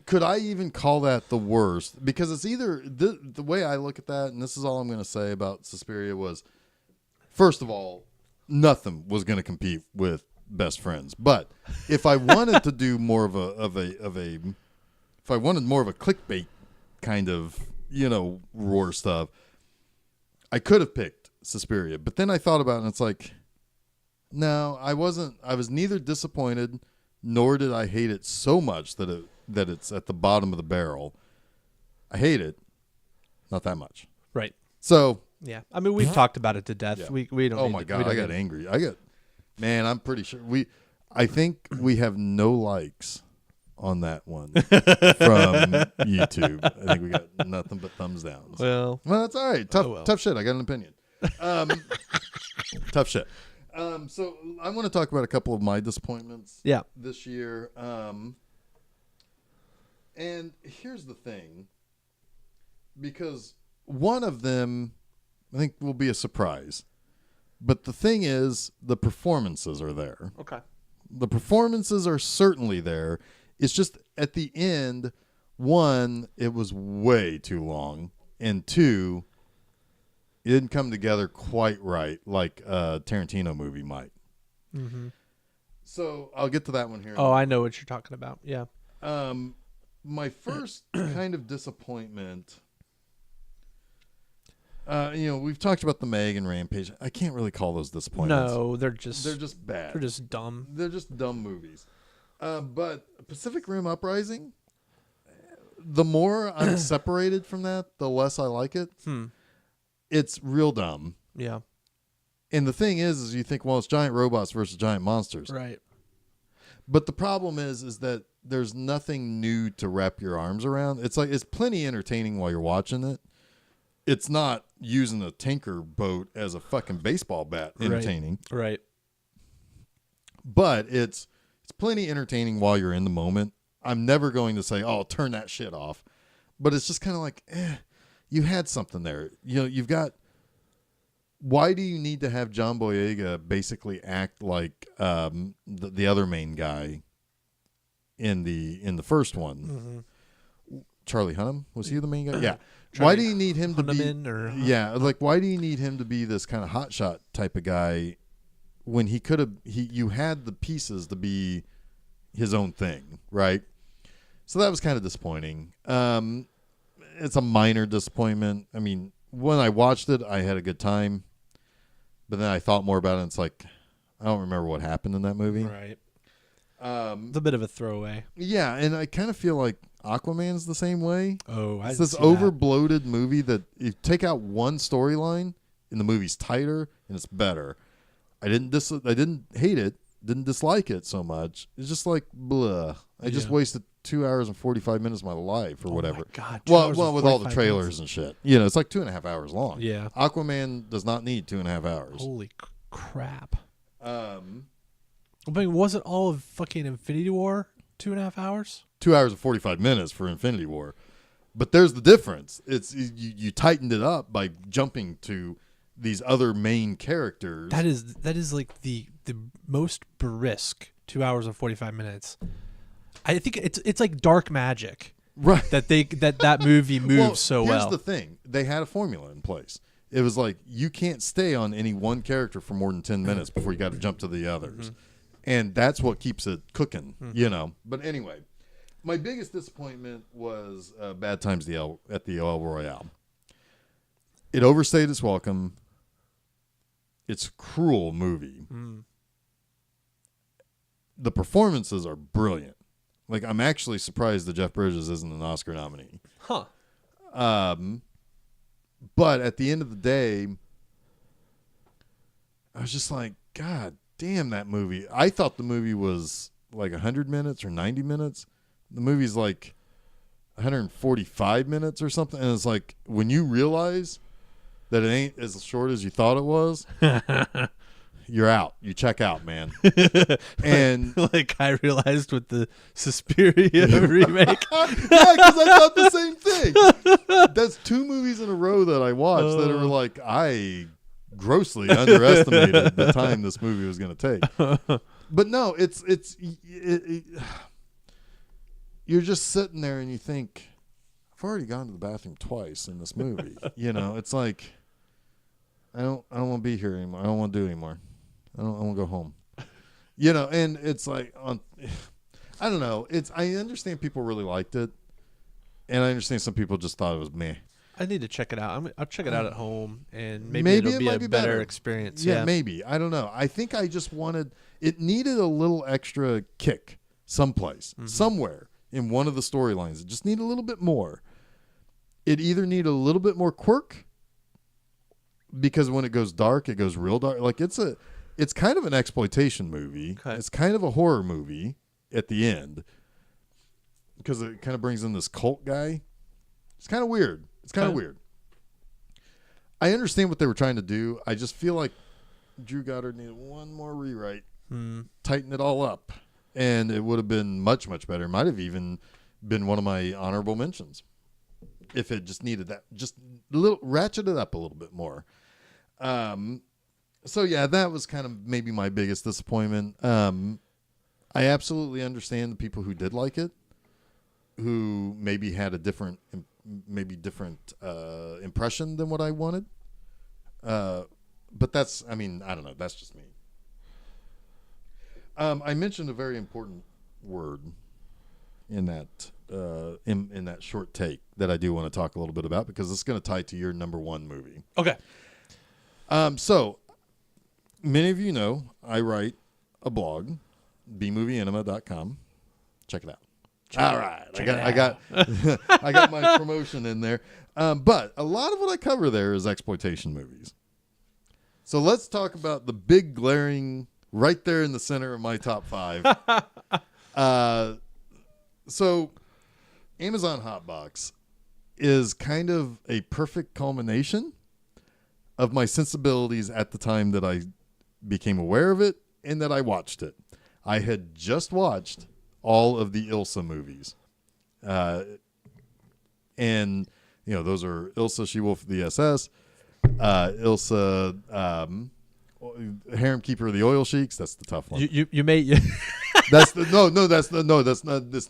Could I even call that the worst? Because it's either the way I look at that, and this is all I'm going to say about Suspiria was, first of all, nothing was going to compete with Best Friends. But if I wanted to do more of if I wanted more of a clickbait kind of, roar stuff, I could have picked Suspiria. But then I thought about it, and it's like, no, I wasn't. I was neither disappointed, nor did I hate it so much that it's at the bottom of the barrel. I hate it, not that much. Right. So yeah, I mean, we've talked about it to death. Yeah. We don't. Oh my God, I got angry. Man, I'm pretty sure I think we have no likes on that one from YouTube. I think we got nothing but thumbs down. Well, that's all right. Tough shit. I got an opinion. Tough shit. So I want to talk about a couple of my disappointments. Yeah. This year. And here's the thing, because one of them I think will be a surprise. But the thing is, the performances are there. Okay. The performances are certainly there. It's just at the end, one, it was way too long, and two, it didn't come together quite right like a Tarantino movie might. Mm-hmm. So I'll get to that one here. Oh, I know what you're talking about. Yeah. My first kind of disappointment, we've talked about the Meg and Rampage. I can't really call those disappointments. No, they're just bad. They're just dumb. They're just dumb movies. But Pacific Rim Uprising, the more I'm separated from that, the less I like it. It's real dumb. Yeah. And the thing is you think, well, it's giant robots versus giant monsters. Right. But the problem is that there's nothing new to wrap your arms around. It's like, it's plenty entertaining while you're watching it. It's not using a tanker boat as a fucking baseball bat entertaining. Right. But it's plenty entertaining while you're in the moment. I'm never going to say, oh, turn that shit off. But it's just kind of like, you had something there. You've got, why do you need to have John Boyega basically act like the other main guy in the first one? Mm-hmm. Charlie Hunnam, was he the main guy? Yeah. Why do you need him to be? Why do you need him to be this kind of hotshot type of guy when he could have? You had the pieces to be his own thing, right? So that was kind of disappointing. It's a minor disappointment. I mean, when I watched it, I had a good time, but then I thought more about it, and it's like, I don't remember what happened in that movie. Right. It's a bit of a throwaway. Yeah, and I kind of feel like Aquaman's the same way. Oh, it's this over-bloated movie that you take out one storyline, and the movie's tighter and it's better. I didn't hate it, didn't dislike it so much. It's just like blah. I just wasted 2 hours and 45 minutes of my life or whatever. My God, well, with all the trailers and shit. It's like 2.5 hours long. Yeah. Aquaman does not need 2.5 hours. Holy crap. I mean, wasn't all of fucking Infinity War 2.5 hours? 2 hours and 45 minutes for Infinity War. But there's the difference. It's you tightened it up by jumping to these other main characters. That is like the most brisk 2 hours and 45 minutes. I think it's like dark magic. Right. That movie moves so well. Here's the thing. They had a formula in place. It was like, you can't stay on any one character for more than 10 minutes before you got to jump to the others. Mm-hmm. And that's what keeps it cooking, But anyway, my biggest disappointment was Bad Times at the El Royale. It overstayed its welcome. It's a cruel movie. Mm. The performances are brilliant. Like, I'm actually surprised that Jeff Bridges isn't an Oscar nominee. Huh. But at the end of the day, I was just like, God damn, that movie. I thought the movie was like 100 minutes or 90 minutes. The movie's like 145 minutes or something. And it's like, when you realize that it ain't as short as you thought it was, you're out. You check out, man. And like I realized with the Suspiria remake. Yeah, because I thought the same thing. That's 2 movies in a row that I watched that were like, I grossly underestimated the time this movie was going to take. But no, you're just sitting there and you think, I've already gone to the bathroom twice in this movie. It's like, I don't want to be here anymore. I don't want to do it anymore. I want to go home. And it's like, I don't know. I understand people really liked it, and I understand some people just thought it was meh. I need to check it out. I'll check it out at home, and maybe it'll be a better experience. Yeah, maybe. I don't know. I think I just it needed a little extra kick someplace, somewhere in one of the storylines. It just needed a little bit more. It either needed a little bit more quirk, because when it goes dark, it goes real dark. Like, it's kind of an exploitation movie. Okay. It's kind of a horror movie at the end, because it kind of brings in this cult guy. It's kind of weird. I understand what they were trying to do. I just feel like Drew Goddard needed one more rewrite, tighten it all up, and it would have been much, much better. It might have even been one of my honorable mentions if it just needed that, just ratchet it up a little bit more. So yeah, that was kind of maybe my biggest disappointment. I absolutely understand the people who did like it, who maybe had a different impression than what I wanted. But that's, I mean, I don't know. That's just me. I mentioned a very important word in that in that short take that I do want to talk a little bit about, because it's going to tie to your number one movie. Okay. So many of you know I write a blog, bmovieanima.com. Check it out. All right. I got I got my promotion in there. But a lot of what I cover there is exploitation movies. So let's talk about the big glaring right there in the center of my top 5. So Amazon Hotbox is kind of a perfect culmination of my sensibilities at the time that I became aware of it and that I watched it. I had just watched all of the Ilsa movies. And, you know, those are Ilsa, She-Wolf of the SS, Ilsa, Harem Keeper of the Oil Sheiks. That's the tough one. You may That's it's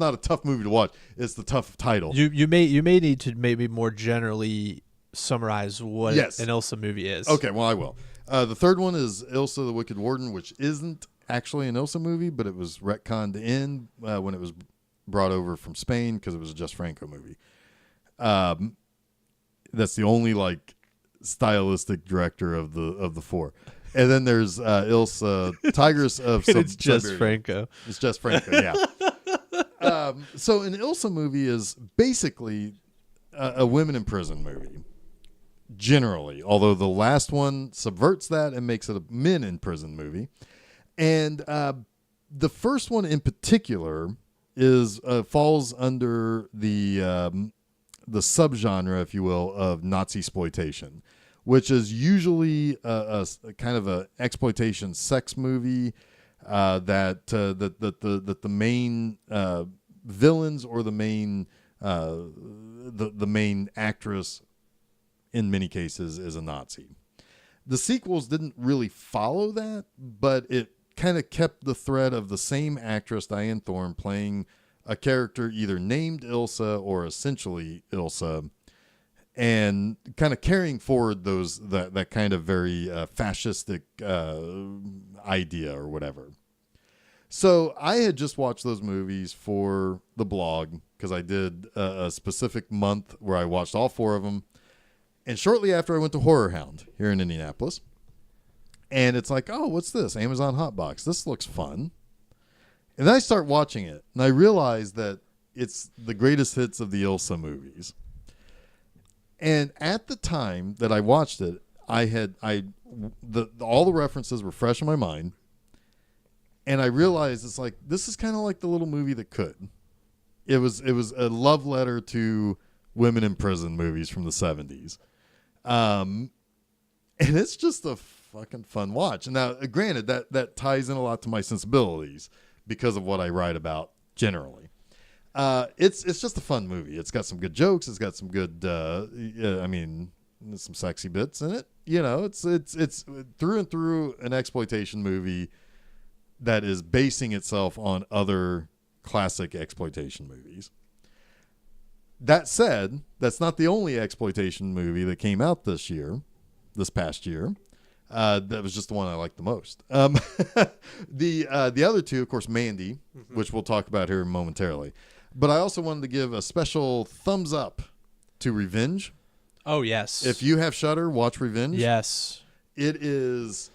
not a tough movie to watch. It's the tough title. you may need to maybe more generally summarize what an Ilsa movie is. Okay, well I will. The third one is Ilsa the Wicked Warden, which isn't actually an Ilsa movie, but it was retconned in when it was brought over from Spain because it was a Jess Franco movie. That's the only like stylistic director of the four. And then there's Ilsa, Tigress of It's Jess Franco. It's Jess Franco, yeah. So an Ilsa movie is basically a women in prison movie, generally. Although the last one subverts that and makes it a men in prison movie. And the first one in particular is falls under the subgenre, if you will, of Nazi exploitation, which is usually a kind of a exploitation sex movie that the main villains or the main actress in many cases is a Nazi. The sequels didn't really follow that, but it kind of kept the thread of the same actress, Diane Thorne, playing a character either named Ilsa or essentially Ilsa, and kind of carrying forward that kind of very fascistic idea or whatever. So I had just watched those movies for the blog because I did a specific month where I watched all 4 of them. And shortly after, I went to Horror Hound here in Indianapolis. And it's like, oh, what's this? Amazon Hotbox. This looks fun. And then I start watching it, and I realize that it's the greatest hits of the Ilsa movies. And at the time that I watched it, all the references were fresh in my mind. And I realized it's like, this is kind of like the little movie that could. It was a love letter to women in prison movies from the 70s. And it's just a fucking fun watch. And now, granted, that ties in a lot to my sensibilities because of what I write about generally. It's just a fun movie. It's got some good jokes. It's got some good, there's some sexy bits in it. You know, it's through and through an exploitation movie that is basing itself on other classic exploitation movies. That said, that's not the only exploitation movie that came out this past year. That was just the one I liked the most. The other two, of course, Mandy, which we'll talk about here momentarily. But I also wanted to give a special thumbs up to Revenge. Oh, yes. If you have Shudder, watch Revenge. Yes. It is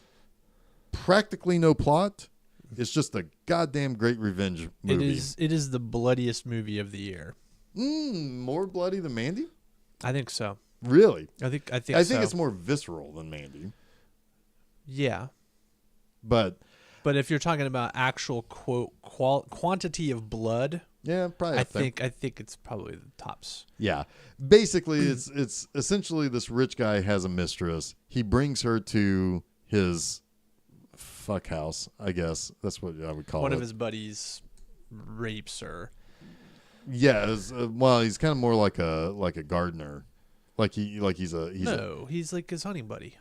practically no plot. It's just a goddamn great revenge movie. It is the bloodiest movie of the year. More bloody than Mandy? I think so. Really? I think so. It's more visceral than Mandy. Yeah. But if you're talking about actual quantity of blood, yeah, probably. I think it's probably the tops. Yeah. Basically, it's essentially this rich guy has a mistress. He brings her to his fuck house, I guess. That's what I would call it. One of his buddies rapes her. Yeah, he's kind of more like a gardener. He's like his hunting buddy.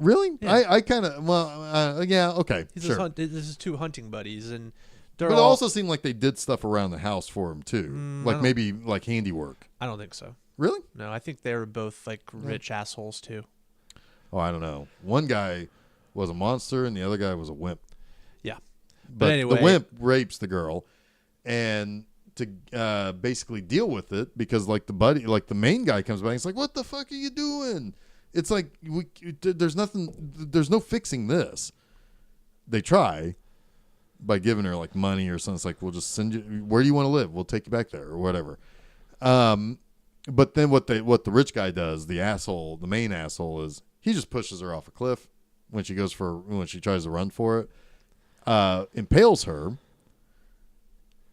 Really? Yeah. I kind of yeah, okay, sure. This is two hunting buddies, and But it also seemed like they did stuff around the house for him too, like maybe like handiwork. I don't think so. Really? No, I think they were both like rich assholes too. Oh, I don't know. One guy was a monster, and the other guy was a wimp. Yeah, But anyway, the wimp rapes the girl, and to basically deal with it, because like the main guy comes back, he's like, "What the fuck are you doing?" It's like there's no fixing this. They try by giving her like money or something. It's like, we'll just send you. Where do you want to live? We'll take you back there or whatever. But then what the rich guy does, the main asshole, is he just pushes her off a cliff when she tries to run for it, impales her,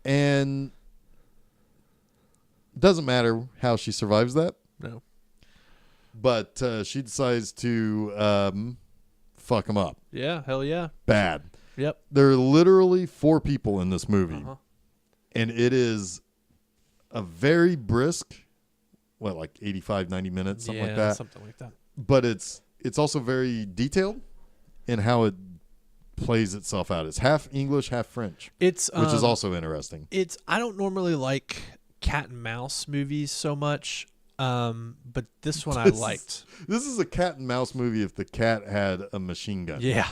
and doesn't matter how she survives that. No. But she decides to fuck him up. Yeah, hell yeah. Bad. Yep. There are literally 4 people in this movie, and it is a very brisk, like 85, 90 minutes, something like that. Something like that. But it's also very detailed in how it plays itself out. It's half English, half French, which is also interesting. I don't normally like cat and mouse movies so much, but this one I liked. This is a cat and mouse movie if the cat had a machine gun. Yeah.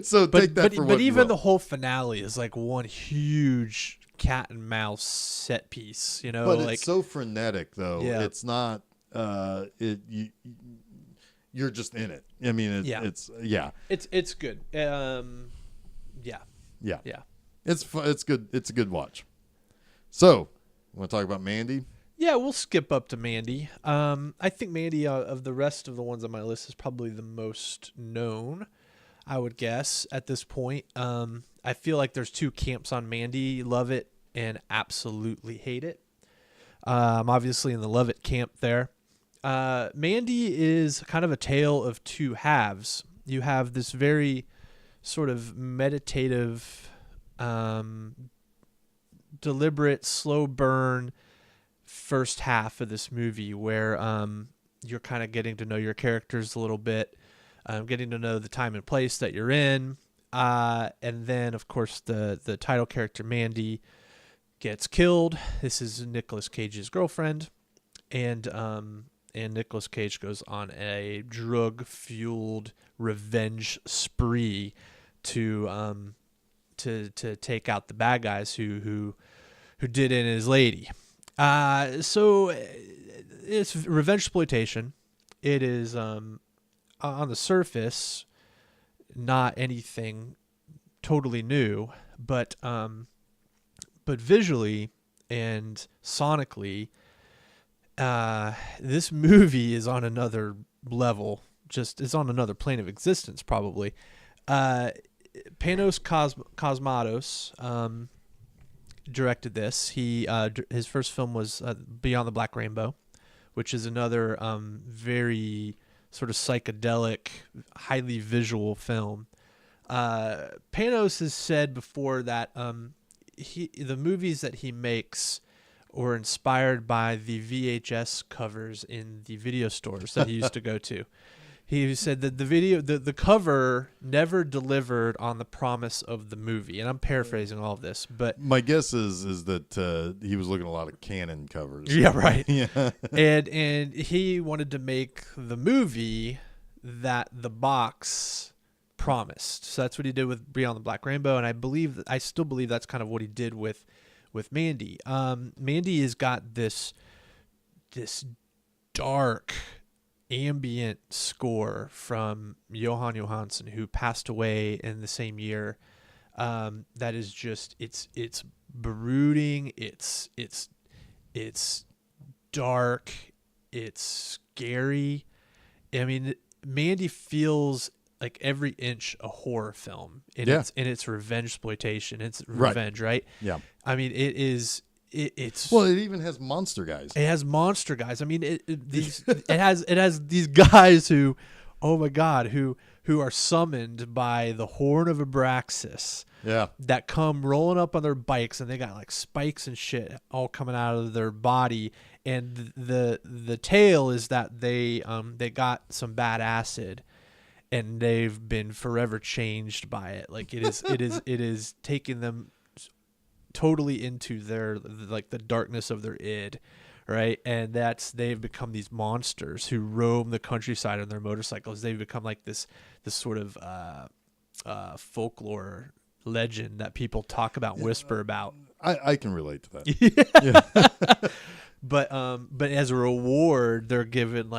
So take that for what you even will. the whole finale is like one huge cat and mouse set piece, you know. But like, it's so frenetic, though. Yeah. It's not. You're just in it. I mean, it's It's good. Yeah. It's good. It's a good watch. So, want to talk about Mandy? Yeah, we'll skip up to Mandy. I think Mandy, of the rest of the ones on my list, is probably the most known, I would guess, at this point. I feel like there's 2 camps on Mandy: love it and absolutely hate it. I'm obviously in the love it camp there. Mandy is kind of a tale of 2 halves. You have this very sort of meditative, deliberate, slow burn first half of this movie where you're kind of getting to know your characters a little bit, getting to know the time and place that you're in, and then of course the title character Mandy gets killed. This is Nicolas Cage's girlfriend, and Nicolas Cage goes on a drug-fueled revenge spree to take out the bad guys who did in his lady. So it's revenge exploitation. It is on the surface not anything totally new, but visually and sonically, this movie is on another level. Just it's on another plane of existence, probably. Panos Cosmatos directed this. His first film was Beyond the Black Rainbow, which is another very sort of psychedelic, highly visual film. Panos has said before that the movies that he makes were inspired by the VHS covers in the video stores that he used to go to. He said that the cover never delivered on the promise of the movie, and I'm paraphrasing all of this, but My guess is that he was looking at a lot of Canon covers. yeah, right. Yeah. And he wanted to make the movie that the box promised. So that's what he did with Beyond the Black Rainbow, and I still believe that's kind of what he did with Mandy. Mandy has got this dark ambient score from Johan Johansson, who passed away in the same year. That is just it's brooding, it's dark, it's scary. I mean, Mandy feels like every inch a horror film in its revenge exploitation. It's revenge, right? Yeah. I mean, it's well, it even has monster guys. It has monster guys. I mean, it has these guys who Oh my God, who are summoned by the horn of Abraxas. Yeah. That come rolling up on their bikes, and they got like spikes and shit all coming out of their body. And the tale is that they got some bad acid, and they've been forever changed by it. Like it is taking them totally into their, like, the darkness of their id, right? And they've become these monsters who roam the countryside on their motorcycles. They've become like this sort of folklore legend that people talk about, whisper about. I can relate to that. Yeah. But as a reward, they're given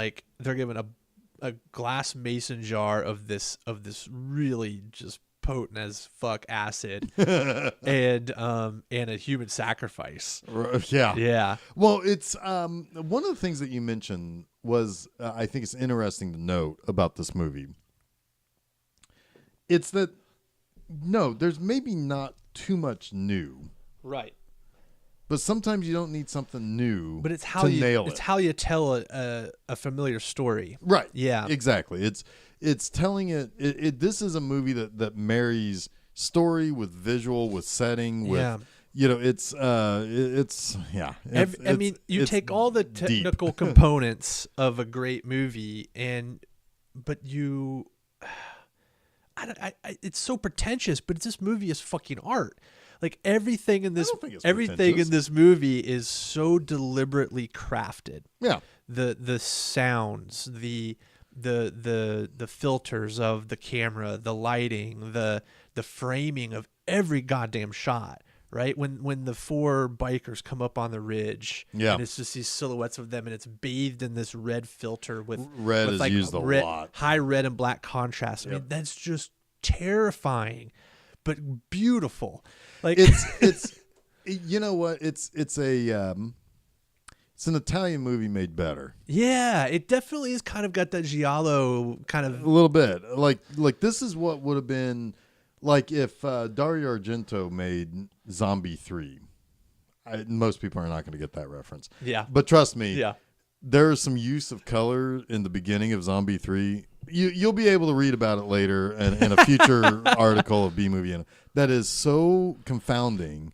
a glass mason jar of this really just potent as fuck acid and a human sacrifice. Yeah. Well, it's one of the things that you mentioned was I think it's interesting to note about this movie. It's that there's maybe not too much new, right? But sometimes you don't need something new. But it's how nail it. It's how you tell a familiar story, right? Yeah, exactly. It's telling it. This is a movie that marries story with visual, with setting, with it's I mean, you take all the technical components of a great movie, but it's so pretentious. But this movie is fucking art. Like everything in this movie is so deliberately crafted. Yeah, the sounds, the filters of the camera, the lighting, the framing of every goddamn shot. Right, when the four bikers come up on the ridge, and it's just these silhouettes of them, and it's bathed in this red filter with red is like used a lot, high red and black contrast. I mean, that's just terrifying, but beautiful. Like it's you know what, it's an Italian movie made better. Yeah, it definitely is kind of got that giallo kind of a little bit. Like this is what would have been like if Dario Argento made Zombie 3. Most people are not going to get that reference. Yeah, but trust me. Yeah, there is some use of color in the beginning of Zombie 3. You'll be able to read about it later in a future article of B-Movie. That is so confounding.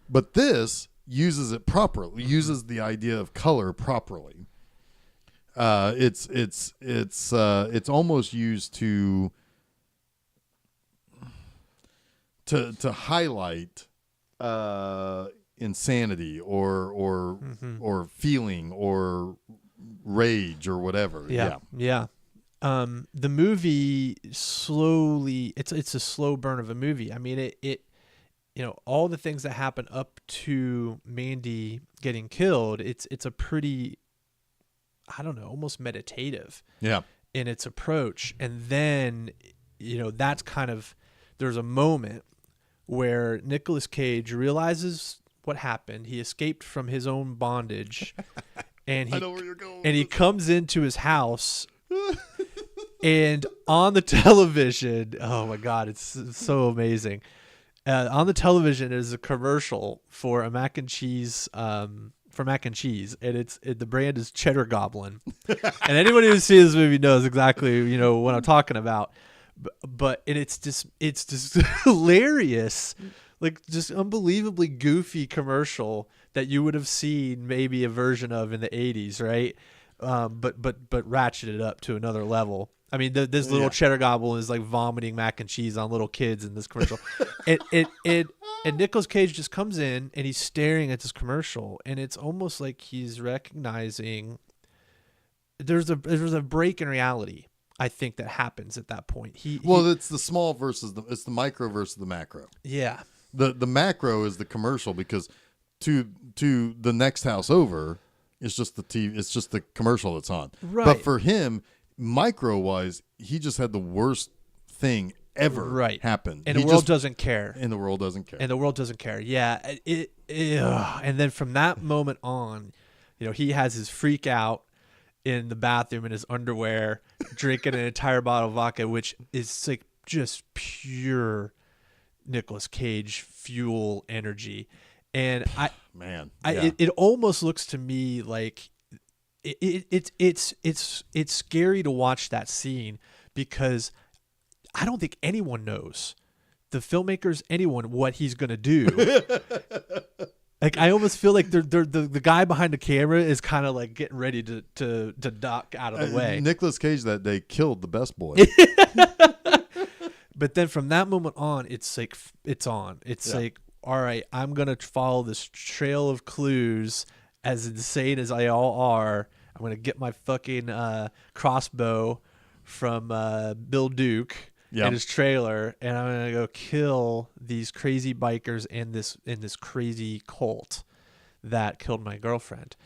But this uses it properly. Uses the idea of color properly. It's almost used to highlight insanity or feeling or rage or whatever. Yeah. The movie slowly, it's a slow burn of a movie. I mean, it all the things that happen up to Mandy getting killed, it's a pretty, I don't know, almost meditative in its approach. And then, that's kind of, there's a moment where Nicolas Cage realizes what happened. He escaped from his own bondage and I know where you're going. And he comes into his house and on the television, oh my God, it's so amazing. On the television is a commercial for a mac and cheese, and the brand is Cheddar Goblin. And anybody who sees this movie knows exactly, what I'm talking about. But it's just hilarious, like just unbelievably goofy commercial that you would have seen maybe a version of in the 80s, right? But ratcheted up to another level. I mean, this little Cheddar Goblin is like vomiting mac and cheese on little kids in this commercial. And Nicolas Cage just comes in and he's staring at this commercial, and it's almost like he's recognizing there's a break in reality. I think that happens at that point. It's the small versus it's the micro versus the macro. Yeah. The macro is the commercial because to the next house over, it's just the TV. It's just the commercial that's on. Right. But for him, micro wise, he just had the worst thing ever happen. And the world doesn't care. And the world doesn't care. Yeah. And then from that moment on, he has his freak out in the bathroom in his underwear, drinking an entire bottle of vodka, which is like just pure Nicolas Cage fuel energy. And man, it almost looks to me like it's scary to watch that scene because I don't think anyone knows, the filmmakers, anyone, what he's gonna do. Like I almost feel like the guy behind the camera is kind of like getting ready to duck out of the way. Nicolas Cage that day killed the best boy. But then from that moment on, it's like it's on. It's like, all right, I'm gonna follow this trail of clues. As insane as I all are, I'm gonna get my fucking crossbow from Bill Duke in his trailer, and I'm gonna go kill these crazy bikers in this crazy cult that killed my girlfriend.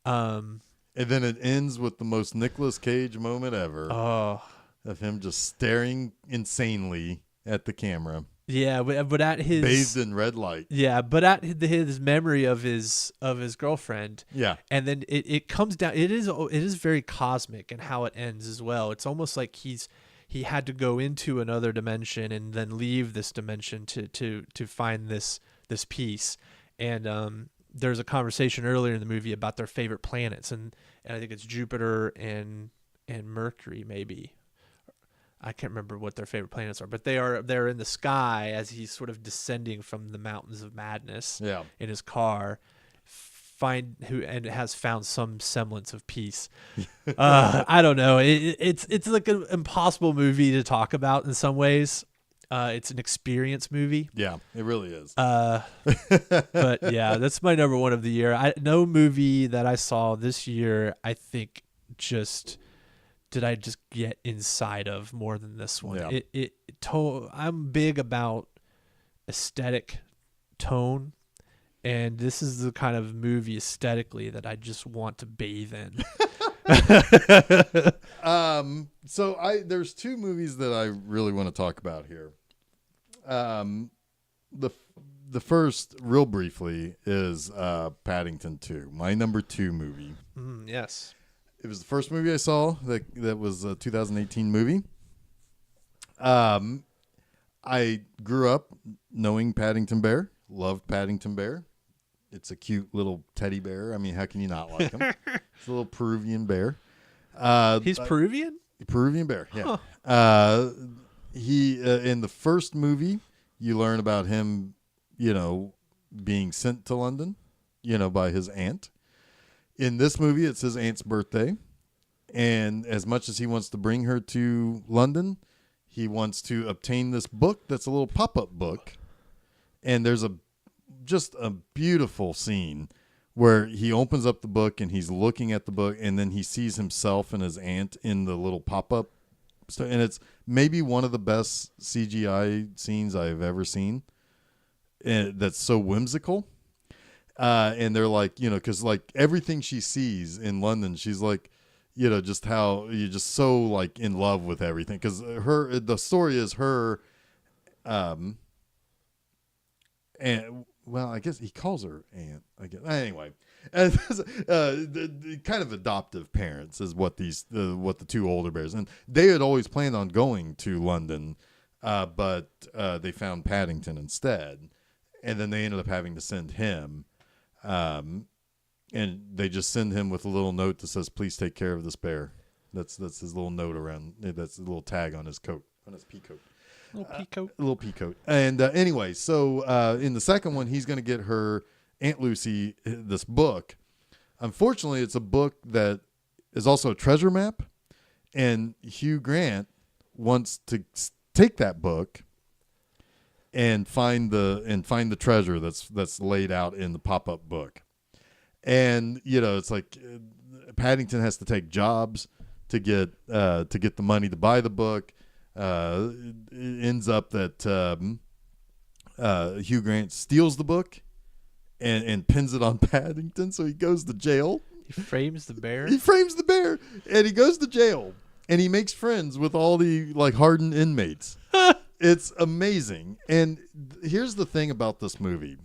And then it ends with the most Nicolas Cage moment ever. Oh. Of him just staring insanely at the camera. Yeah, but at his bathed in red light. Yeah, but at his memory of his girlfriend. Yeah, and then it comes down. It is very cosmic in how it ends as well. It's almost like he had to go into another dimension and then leave this dimension to find this piece. And there's a conversation earlier in the movie about their favorite planets, and I think it's Jupiter and Mercury maybe. I can't remember what their favorite planets are, but they're in the sky as he's sort of descending from the mountains of madness in his car, and has found some semblance of peace. I don't know. It's like an impossible movie to talk about in some ways. It's an experience movie. Yeah, it really is. But yeah, that's my number one of the year. No movie that I saw this year, I think, did I just get inside of more than this one. Yeah. I'm big about aesthetic tone, and this is the kind of movie aesthetically that I just want to bathe in. So there's two movies that I really want to talk about here. The first, real briefly, is Paddington 2, my number 2 movie. Yes. It was the first movie I saw that was a 2018 movie. I grew up knowing Paddington Bear, loved Paddington Bear. It's a cute little teddy bear. I mean, how can you not like him? It's a little Peruvian bear. He's Peruvian? Peruvian bear, yeah. Huh. He in the first movie, you learn about him, being sent to London, by his aunt. In this movie, it's his aunt's birthday, and as much as he wants to bring her to London, he wants to obtain this book that's a little pop-up book, and there's just a beautiful scene where he opens up the book and he's looking at the book, and then he sees himself and his aunt in the little pop-up stuff, and it's maybe one of the best CGI scenes I've ever seen, and that's so whimsical. And they're like, because like everything she sees in London, she's like, just how you're just so like in love with everything. Because the story is her, and well, I guess he calls her aunt. I guess anyway, the kind of adoptive parents is what the two older bears, and they had always planned on going to London, but they found Paddington instead, and then they ended up having to send him. And they just send him with a little note that says, "Please take care of this bear." That's his little note around. That's a little tag on his coat, on his pea coat. A little pea coat. And anyway, so in the second one, he's going to get her Aunt Lucy this book. Unfortunately, it's a book that is also a treasure map, and Hugh Grant wants to take that book and find the treasure that's laid out in the pop-up book. And it's like Paddington has to take jobs to get the money to buy the book. It ends up that Hugh Grant steals the book and pins it on Paddington, so he goes to jail. He frames the bear. And he goes to jail, and he makes friends with all the like hardened inmates. It's amazing. And here's the thing about this movie.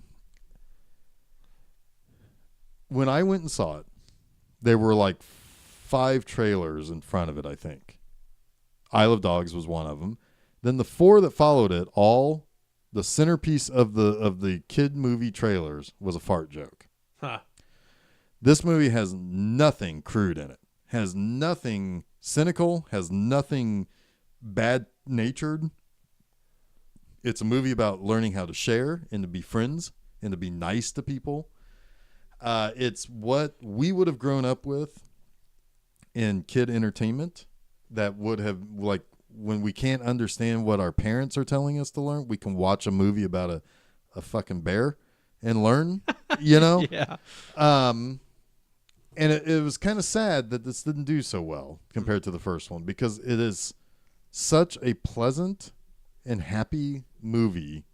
When I went and saw it, there were like 5 trailers in front of it, I think. Isle of Dogs was one of them. Then the 4 that followed it, all the centerpiece of the kid movie trailers was a fart joke. Huh. This movie has nothing crude in it. Has nothing cynical. Has nothing bad-natured. It's a movie about learning how to share and to be friends and to be nice to people. It's what we would have grown up with in kid entertainment that would have, like, when we can't understand what our parents are telling us to learn, we can watch a movie about a fucking bear and learn, you know? Yeah. And it was kind of sad that this didn't do so well compared to the first one, because it is such a pleasant and happy movie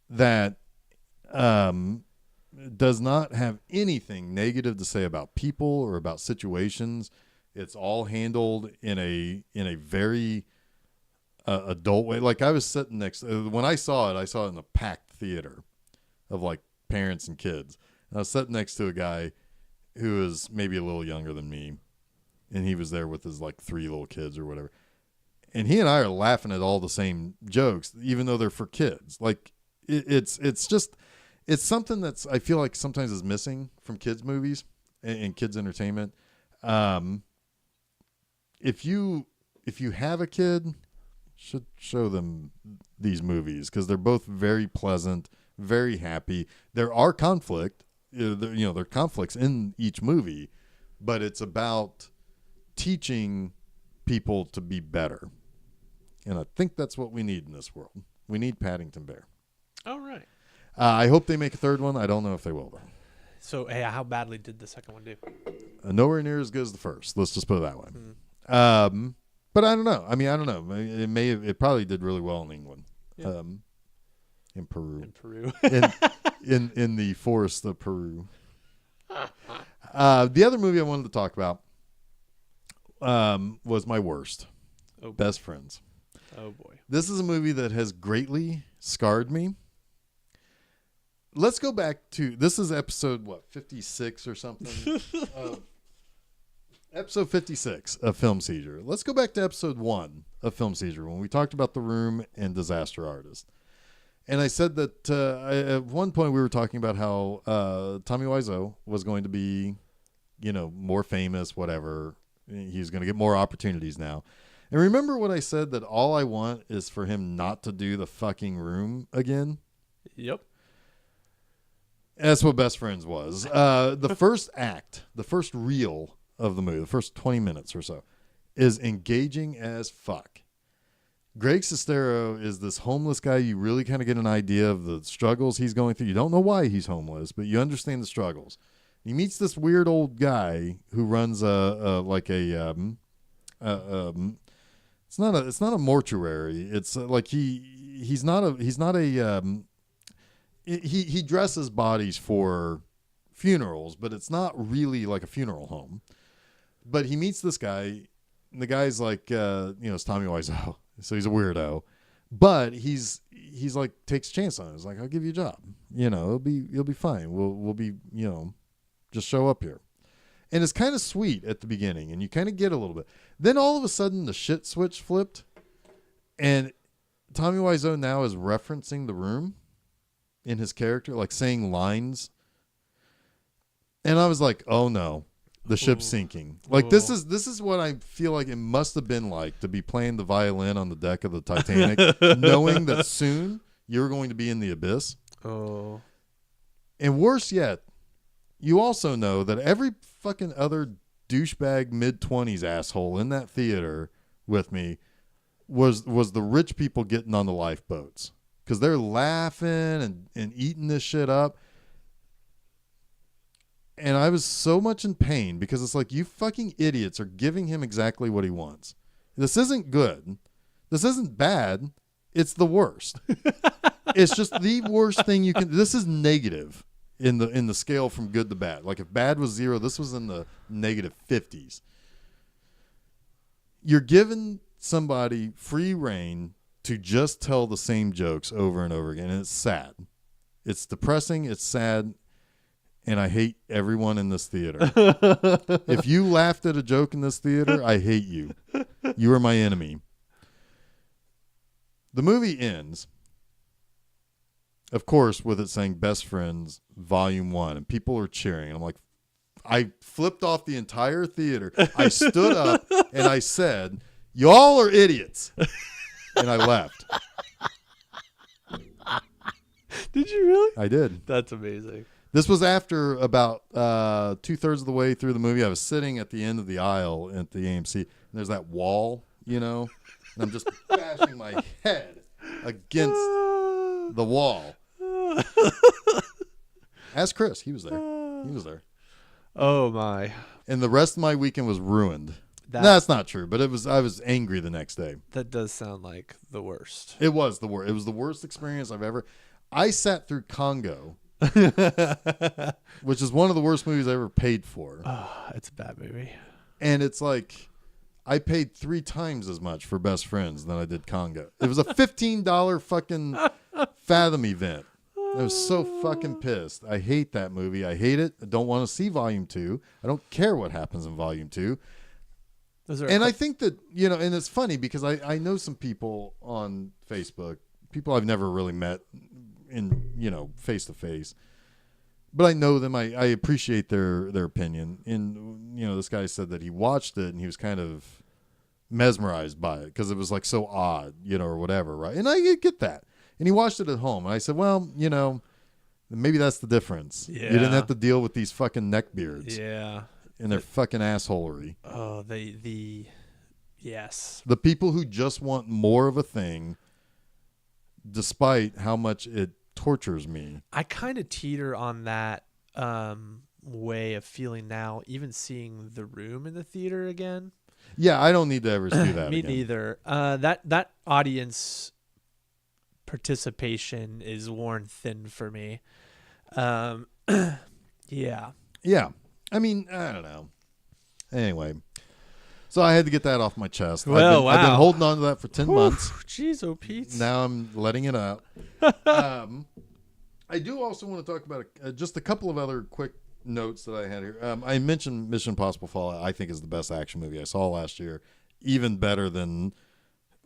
that does not have anything negative to say about people or about situations. It's all handled in a very adult way. Like, I was sitting next when I saw it in a packed theater of like parents and kids. And I was sitting next to a guy who is maybe a little younger than me, and he was there with his like 3 little kids or whatever. And he and I are laughing at all the same jokes, even though they're for kids. Like, it's something that's, I feel like sometimes is missing from kids movies and kids entertainment. If you have a kid, should show them these movies, because they're both very pleasant, very happy. There are there are conflicts in each movie, but it's about teaching people to be better. And I think that's what we need in this world. We need Paddington Bear. All right. I hope they make a third one. I don't know if they will, though. So, hey, how badly did the second one do? Nowhere near as good as the first. Let's just put it that way. But I don't know. I mean, I don't know. It probably did really well in England. Yeah. In Peru. in the forest of Peru. The other movie I wanted to talk about was my worst. Best Friends. Oh, boy. This is a movie that has greatly scarred me. Let's go back to, this is episode, 56 or something? Episode 56 of Film Seizure. Let's go back to episode 1 of Film Seizure, when we talked about The Room and Disaster Artist. And I said that at one point we were talking about how Tommy Wiseau was going to be, more famous, whatever. He's going to get more opportunities now. And remember what I said, that all I want is for him not to do The fucking Room again? Yep. That's what Best Friends was. The first act, the first reel of the movie, the first 20 minutes or so, is engaging as fuck. Greg Sestero is this homeless guy. You really kind of get an idea of the struggles he's going through. You don't know why he's homeless, but you understand the struggles. He meets this weird old guy who runs it's not a mortuary. It's he dresses bodies for funerals, but it's not really like a funeral home. But he meets this guy, and the guy's like, it's Tommy Wiseau, so he's a weirdo, but he's like takes a chance on it. He's like, I'll give you a job. You'll be fine. We'll be, just show up here. And it's kind of sweet at the beginning, and you kind of get a little bit. Then all of a sudden, the shit switch flipped, and Tommy Wiseau now is referencing The Room in his character, like saying lines. And I was like, oh no, the ship's sinking. Like, this is what I feel like it must have been like to be playing the violin on the deck of the Titanic, knowing that soon you're going to be in the abyss. Oh. And worse yet, you also know that every fucking other douchebag mid-20s asshole in that theater with me was the rich people getting on the lifeboats, because they're laughing and eating this shit up. And I was so much in pain, because it's like, you fucking idiots are giving him exactly what he wants. This isn't good. This isn't bad. It's the worst. It's just the worst thing you can. This is negative in the scale from good to bad. Like, if bad was 0, this was in the negative 50s. You're giving somebody free reign to just tell the same jokes over and over again, and it's sad. It's depressing, it's sad, and I hate everyone in this theater. If you laughed at a joke in this theater, I hate you. You are my enemy. The movie ends, of course, with it saying Best Friends Volume 1, and people are cheering. I'm like, I flipped off the entire theater. I stood up and I said, "Y'all are idiots," and I left. Did you really? I did. That's amazing. This was after about 2/3 of the way through the movie. I was sitting at the end of the aisle at the AMC, and there's that wall, and I'm just bashing my head against the wall. Ask Chris. He was there. He was there. Oh, my. And the rest of my weekend was ruined. That's not true, but I was angry the next day. That does sound like the worst. It was the worst. It was the worst experience I've ever. I sat through Congo, which is one of the worst movies I ever paid for. Oh, it's a bad movie. And it's like I paid 3 times as much for Best Friends than I did Congo. It was a $15 fucking Fathom event. I was so fucking pissed. I hate that movie. I hate it. I don't want to see Volume 2. I don't care what happens in Volume 2. And I think that, and it's funny because I know some people on Facebook, people I've never really met in, face to face, but I know them. I appreciate their opinion. And, this guy said that he watched it and he was kind of mesmerized by it because it was like so odd, or whatever. Right. And I get that. And he watched it at home. And I said, well, maybe that's the difference. Yeah. You didn't have to deal with these fucking neckbeards. Yeah. And their fucking assholery. Oh, yes. The people who just want more of a thing, despite how much it tortures me. I kind of teeter on that way of feeling now, even seeing The Room in the theater again. Yeah, I don't need to ever see that Me again. neither. That audience participation is worn thin for me. Yeah. Yeah. I mean, I don't know. Anyway, so I had to get that off my chest. Well, I've been holding on to that for 10 months. Jeez, oh, Pete. Now I'm letting it out. I do also want to talk about just a couple of other quick notes that I had here. I mentioned Mission Impossible Fallout. I think is the best action movie I saw last year. Even better than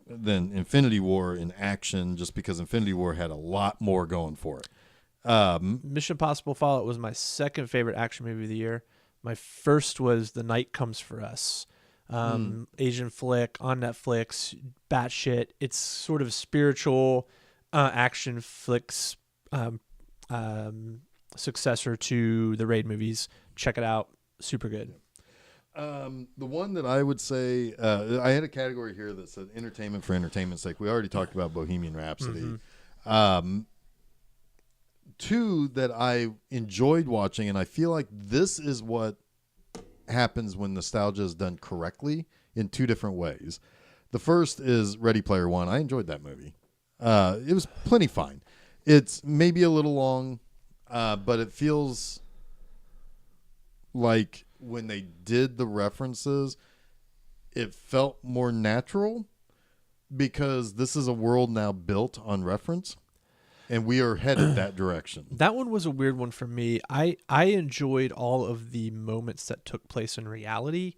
Infinity War in action, just because Infinity War had a lot more going for it. Mission Impossible Fallout was my second favorite action movie of the year. My first was The Night Comes for Us. Asian flick on Netflix, batshit. It's sort of spiritual action flicks successor to the Raid movies. Check it out. Super good. The one that I would say, I had a category here that said entertainment for entertainment's sake. We already talked about Bohemian Rhapsody. Mm-hmm. 2 that I enjoyed watching, and I feel like this is what happens when nostalgia is done correctly in 2 different ways. The first is Ready Player One. I enjoyed that movie. It was plenty fine. It's maybe a little long, but it feels like when they did the references, it felt more natural because this is a world now built on reference. And we are headed that direction. That one was a weird one for me. I enjoyed all of the moments that took place in reality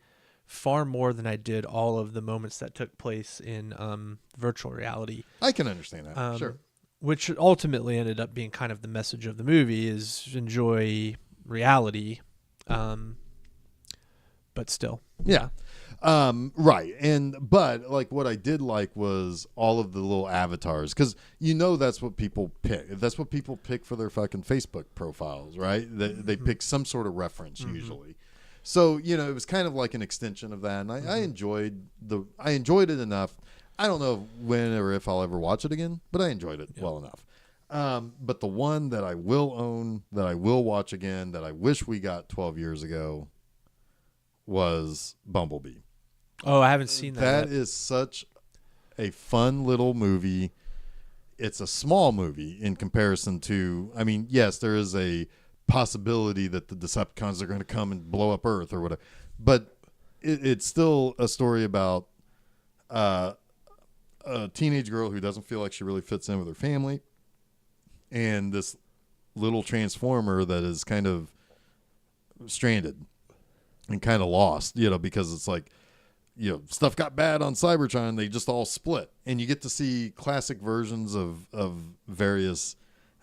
far more than I did all of the moments that took place in virtual reality. I can understand that, sure. Which ultimately ended up being kind of the message of the movie is enjoy reality, but still. Yeah. Right. But like what I did like was all of the little avatars, because that's what people pick. That's what people pick for their fucking Facebook profiles, right? They pick some sort of reference usually. So, it was kind of like an extension of that. And I enjoyed it enough. I don't know when or if I'll ever watch it again, but I enjoyed it well enough. But the one that I will own, that I will watch again, that I wish we got 12 years ago was Bumblebee. Oh, I haven't seen that. That is such a fun little movie. It's a small movie in comparison to, yes, there is a possibility that the Decepticons are going to come and blow up Earth or whatever. But it's still a story about a teenage girl who doesn't feel like she really fits in with her family. And this little transformer that is kind of stranded and kind of lost, because it's like, stuff got bad on Cybertron. They just all split, and you get to see classic versions of various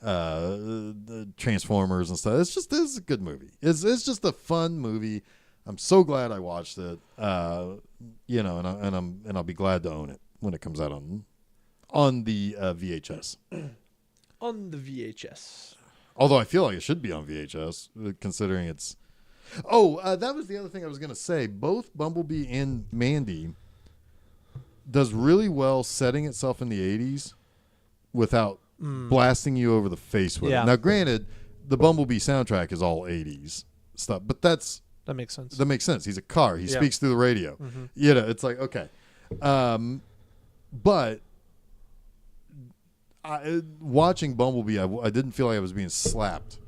the Transformers and stuff. It's a good movie. It's just a fun movie. I'm so glad I watched it. And I'll be glad to own it when it comes out on the VHS. On the VHS. Although I feel like it should be on VHS, considering it's. Oh, that was the other thing I was going to say. Both Bumblebee and Mandy does really well setting itself in the 80s without blasting you over the face with it. Now, granted, the Bumblebee soundtrack is all 80s stuff, but that makes sense. That makes sense. He's a car. He speaks through the radio. Mm-hmm. It's like, okay. But watching Bumblebee, I didn't feel like I was being slapped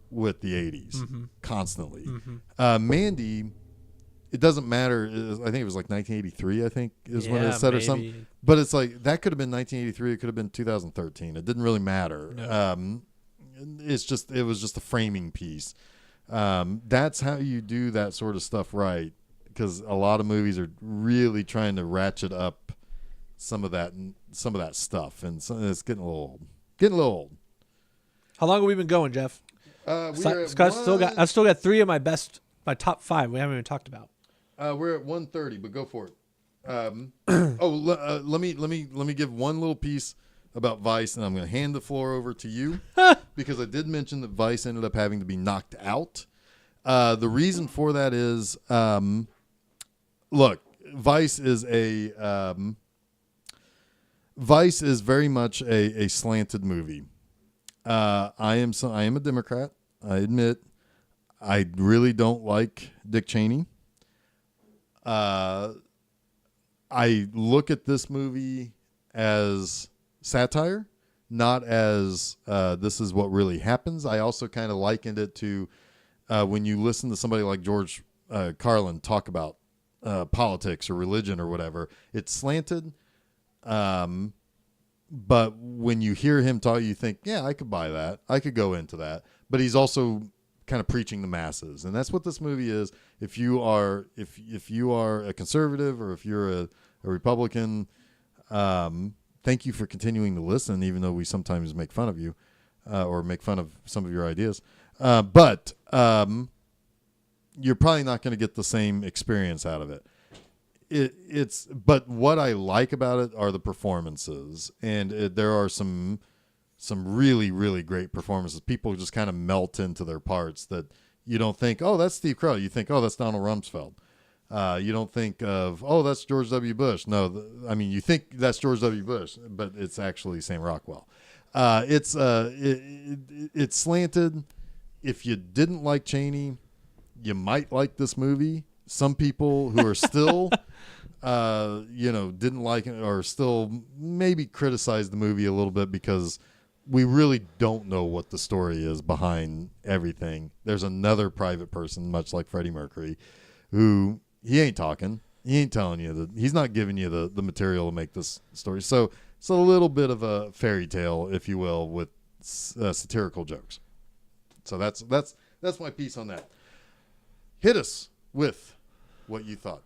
with the 80s constantly. Mm-hmm. Mandy, it doesn't matter. I think it was like 1983, I think, is when it said or something. But it's like, that could have been 1983. It could have been 2013. It didn't really matter. No. It was just a framing piece. That's how you do that sort of stuff right, because a lot of movies are really trying to ratchet up some of that stuff, and it's getting a little old. How long have we been going, Jeff? Scott, I've still got 3 of my top 5 we haven't even talked about. We're at 1:30, but go for it. Let me give one little piece about Vice, and I'm going to hand the floor over to you because I did mention that Vice ended up having to be knocked out. The reason for that is, look, Vice is very much a slanted movie. I am a Democrat. I admit I really don't like Dick Cheney. I look at this movie as satire, not as this is what really happens. I also kind of likened it to when you listen to somebody like George Carlin talk about politics or religion or whatever. It's slanted, but when you hear him talk, you think, yeah, I could buy that. I could go into that. But he's also kind of preaching the masses, and that's what this movie is. If you are a conservative or if you're a Republican, thank you for continuing to listen, even though we sometimes make fun of you or make fun of some of your ideas. But you're probably not going to get the same experience out of it. But what I like about it are the performances, and there are some really, really great performances. People just kind of melt into their parts that you don't think, oh, that's Steve Carell. You think, oh, that's Donald Rumsfeld. You don't think of, oh, that's George W. Bush. No, you think that's George W. Bush, but it's actually Sam Rockwell. It's slanted. If you didn't like Cheney, you might like this movie. Some people who are still, didn't like it or still maybe criticize the movie a little bit because we really don't know what the story is behind everything. There's another private person, much like Freddie Mercury, who he ain't talking. He ain't telling you he's not giving you the material to make this story. So it's a little bit of a fairy tale, if you will, with satirical jokes. So that's my piece on that. Hit us with what you thought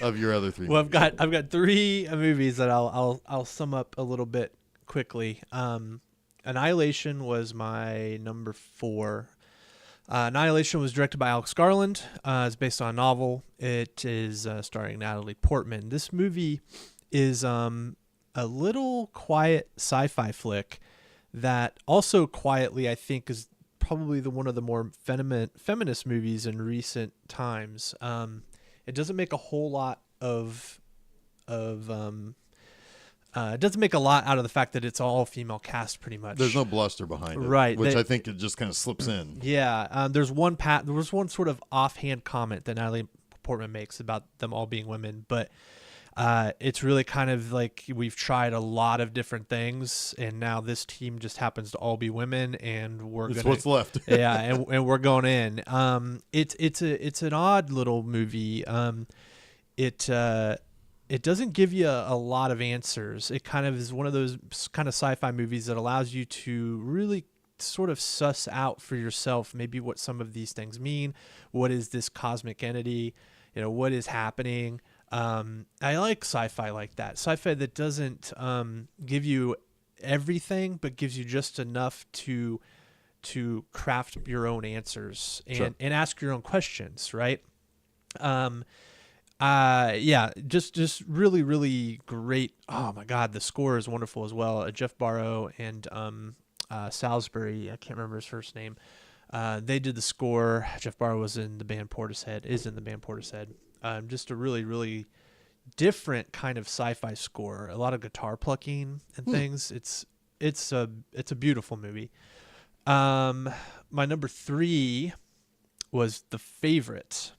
of your other 3 well, movies. I've got 3 movies that I'll sum up a little bit quickly. Annihilation was my number 4. Annihilation was directed by Alex Garland. It's based on a novel. It is starring Natalie Portman. This movie is a little quiet sci-fi flick that also quietly, I think, is probably one of the more feminist movies in recent times. It doesn't make a whole lot it doesn't make a lot out of the fact that it's all female cast pretty much. There's no bluster behind it, right? Which I think it just kind of slips in. Yeah, there was one sort of offhand comment that Natalie Portman makes about them all being women, but it's really kind of like we've tried a lot of different things, and now this team just happens to all be women, and It's what's left. Yeah, and we're going in. It's an odd little movie. It doesn't give you a lot of answers. It kind of is one of those kind of sci-fi movies that allows you to really sort of suss out for yourself maybe what some of these things mean. What is this cosmic entity? What is happening? I like sci-fi like that. Sci-fi that doesn't give you everything, but gives you just enough to craft your own answers and ask your own questions, right? Just really, really great. Oh my God, the score is wonderful as well. Jeff Barrow and Salisbury, I can't remember his first name. They did the score. Jeff Barrow was in the band Portishead. Just a really, really different kind of sci-fi score. A lot of guitar plucking and things. It's a beautiful movie. My number 3 was The Favorite.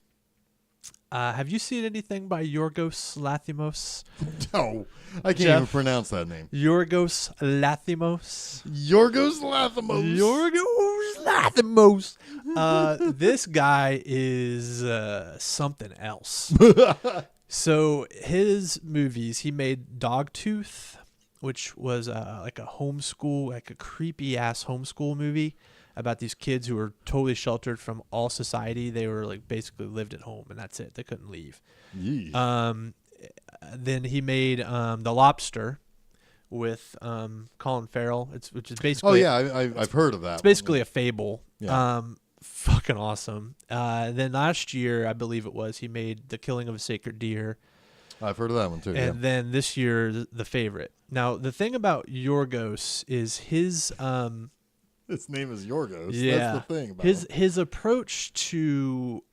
Have you seen anything by Yorgos Lanthimos? No, I can't even pronounce that name. Yorgos Lanthimos. Yorgos Lanthimos. Yorgos Lanthimos. This guy is something else. So his movies, he made Dogtooth, which was like a homeschool, like a creepy ass homeschool movie about these kids who were totally sheltered from all society. They were like basically lived at home and that's it. They couldn't leave. Then he made The Lobster with Colin Farrell, which is basically I've heard of that. It's basically a fable. Yeah. Fucking awesome. Then last year, I believe it was, he made The Killing of a Sacred Deer. I've heard of that one too. And then this year, The Favorite. Now, the thing about Yorgos is his his name is Yorgos. Yeah, that's the thing about his approach to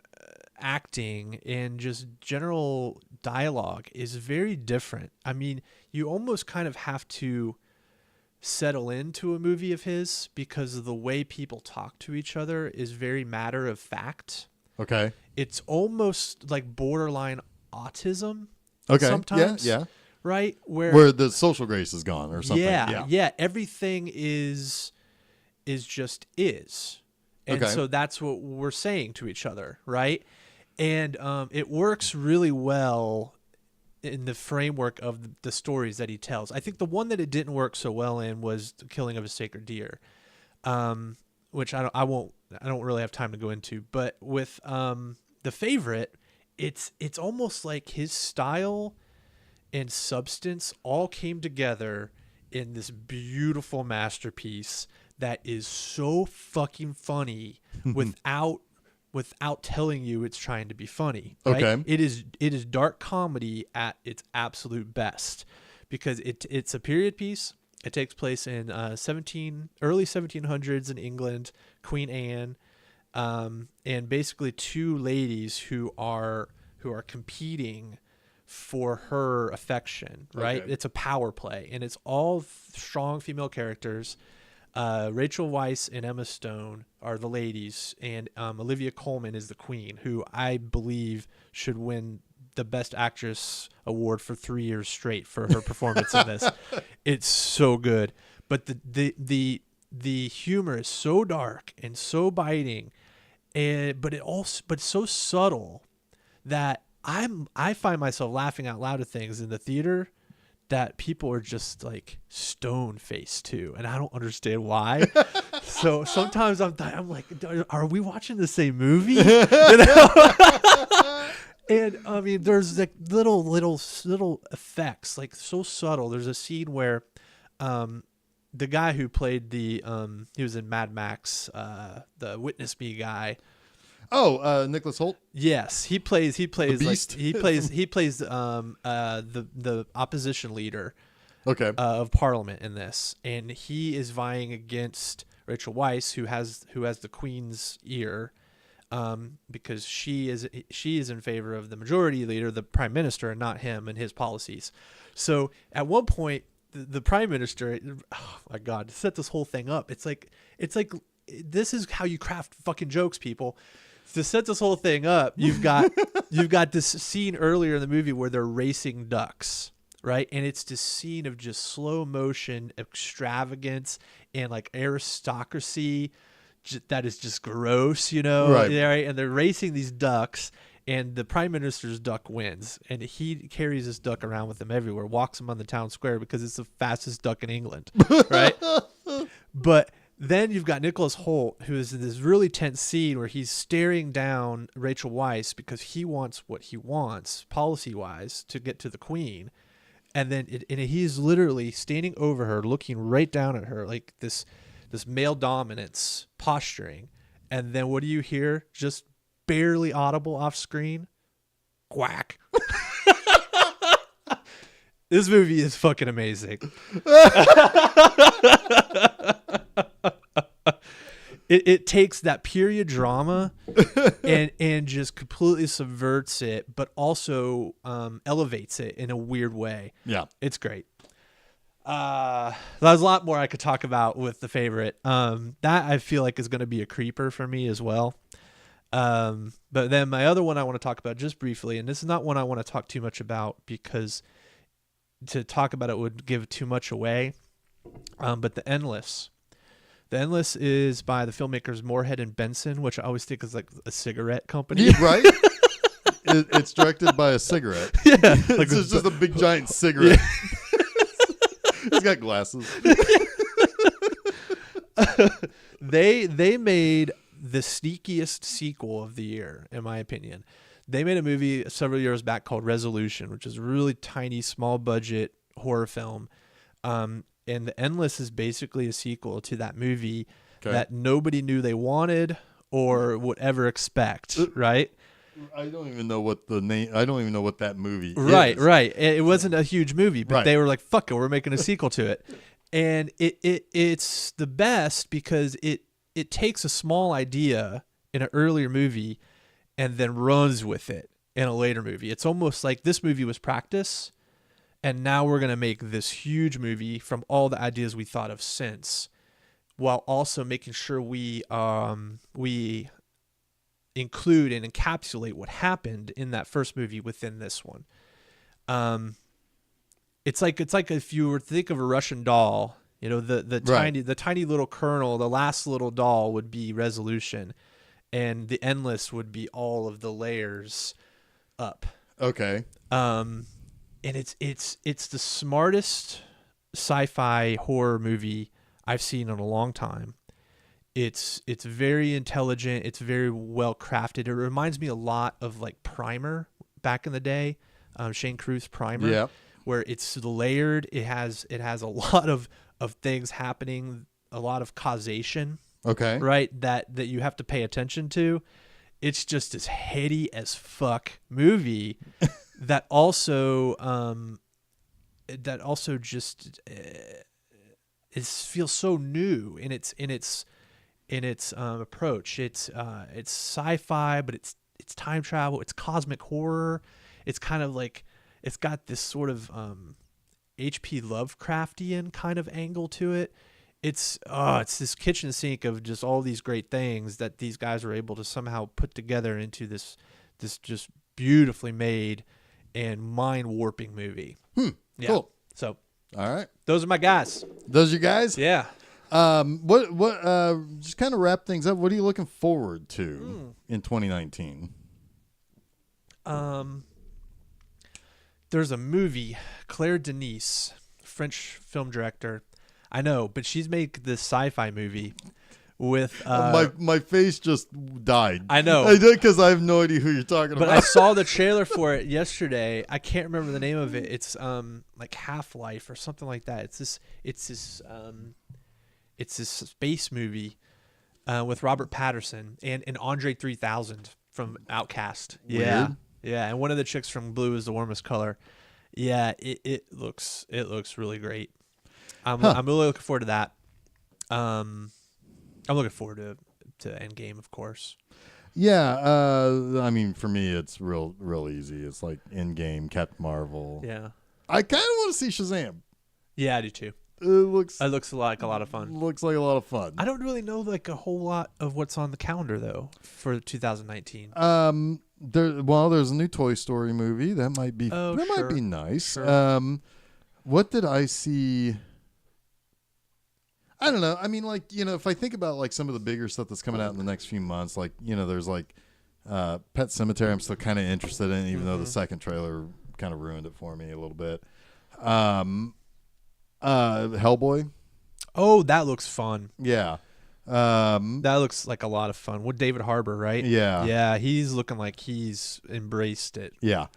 acting and just general dialogue is very different. I mean, you almost kind of have to settle into a movie of his because of the way people talk to each other is very matter of fact. Okay. It's almost like borderline autism. Okay. Sometimes. Yeah. Right? Where the social grace is gone or something. Yeah. Everything is just is. And so that's what we're saying to each other, right? And it works really well in the framework of the stories that he tells. I think the one that it didn't work so well in was The Killing of a Sacred Deer, which I don't really have time to go into. But with The Favorite, it's almost like his style and substance all came together in this beautiful masterpiece that is so fucking funny without telling you it's trying to be funny. Right? Okay. It is dark comedy at its absolute best because it's a period piece. It takes place in early 1700s in England, Queen Anne, and basically two ladies who are competing for her affection. Right? Okay. It's a power play, and it's all strong female characters. Rachel Weisz and Emma Stone are the ladies, and Olivia Colman is the queen, who I believe should win the Best Actress award for 3 years straight for her performance in this. It's so good, but the humor is so dark and so biting, but it's so subtle that I find myself laughing out loud at things in the theater that people are just like stone faced to, and I don't understand why. So sometimes I'm like, are we watching the same movie? You know? And I mean, there's like little effects, like so subtle. There's a scene where the guy who played he was in Mad Max, the Witness Me guy. Oh, Nicholas Hoult. Yes, he plays the Beast. he plays the opposition leader of Parliament in this, and he is vying against Rachel Weisz, who has the Queen's ear, because she is in favor of the majority leader, the Prime Minister, and not him and his policies. So at one point, the Prime Minister, oh my God, to set this whole thing up, it's like this is how you craft fucking jokes, people. To set this whole thing up, you've got this scene earlier in the movie where they're racing ducks, right? And it's this scene of just slow motion extravagance and like aristocracy that is just gross, you know? Right. And they're racing these ducks, and the Prime Minister's duck wins, and he carries this duck around with him everywhere, walks him on the town square because it's the fastest duck in England, right? But then you've got Nicholas Hoult, who is in this really tense scene where he's staring down Rachel Weisz because he wants what he wants, policy-wise, to get to the Queen. and then and he's literally standing over her, looking right down at her, like this male dominance posturing. And then what do you hear? Just barely audible off screen. Quack. This movie is fucking amazing. It takes that period drama and just completely subverts it, but also elevates it in a weird way. Yeah. It's great. There's a lot more I could talk about with The Favorite. That I feel like is going to be a creeper for me as well. But then my other one I want to talk about just briefly, and this is not one I want to talk too much about because to talk about it would give too much away. But The Endless. The Endless is by the filmmakers Moorhead and Benson, which I always think is like a cigarette company. Yeah, right? It's directed by a cigarette. Yeah. Like it's just a big giant cigarette. Yeah. He's got glasses. They made the sneakiest sequel of the year, in my opinion. They made a movie several years back called Resolution, which is a really tiny, small budget horror film. And The Endless is basically a sequel to that movie that nobody knew they wanted or would ever expect, right? I don't even know what the name. I don't even know what that movie is. Right. It wasn't a huge movie, but Right. they were like, "Fuck it, we're making a sequel to it," and it's the best because it takes a small idea in an earlier movie and then runs with it in a later movie. It's almost like this movie was practice. And now we're going to make this huge movie from all the ideas we thought of since, while also making sure we include and encapsulate what happened in that first movie within this one. It's like if you were to think of a Russian doll, the tiny little kernel, the last little doll would be Resolution, and The Endless would be all of the layers up. Okay. And it's the smartest sci-fi horror movie I've seen in a long time. It's very intelligent. It's very well crafted. It reminds me a lot of like Primer back in the day, Shane Carruth's Primer, Yeah. where it's layered. It has a lot of things happening, a lot of causation, Okay. right? That you have to pay attention to. It's just this heady as fuck movie. That also just feels so new in its approach. It's sci-fi, but it's time travel. It's cosmic horror. It's kind of like it's got this sort of H.P. Lovecraftian kind of angle to it. It's this kitchen sink of just all these great things that these guys were able to somehow put together into this just beautifully made and mind-warping movie. Yeah. Cool. So, all right. those are my guys. Those are your guys? Yeah. What just kind of wrap things up. What are you looking forward to in 2019? There's a movie, Claire Denis, French film director. I know, but she's made this sci-fi movie with my face just died. I know. I did because I have no idea who you're talking but about. I saw the trailer for it yesterday. I can't remember the name of it. It's like Half-Life or something like that. It's this space movie with Robert Pattinson and Andre 3000 from Outcast. Yeah. Weird. Yeah, and one of the chicks from Blue is the Warmest Color. Yeah, it looks really great. I'm really looking forward to that. I'm looking forward to Endgame, of course. Yeah, I mean, for me, it's real easy. It's like Endgame, Captain Marvel. Yeah. I kind of want to see Shazam. Yeah, I do too. It looks like a lot of fun. Looks like a lot of fun. I don't really know like a whole lot of what's on the calendar though for 2019. There's a new Toy Story movie that might be might be nice. Sure. What did I see? I don't know. I mean, like, if I think about like some of the bigger stuff that's coming out in the next few months, like, there's like Pet Sematary. I'm still kind of interested in, even though the second trailer kind of ruined it for me a little bit. Hellboy. Oh, that looks fun. Yeah. That looks like a lot of fun. With David Harbour, right? Yeah. Yeah, he's looking like he's embraced it. Yeah.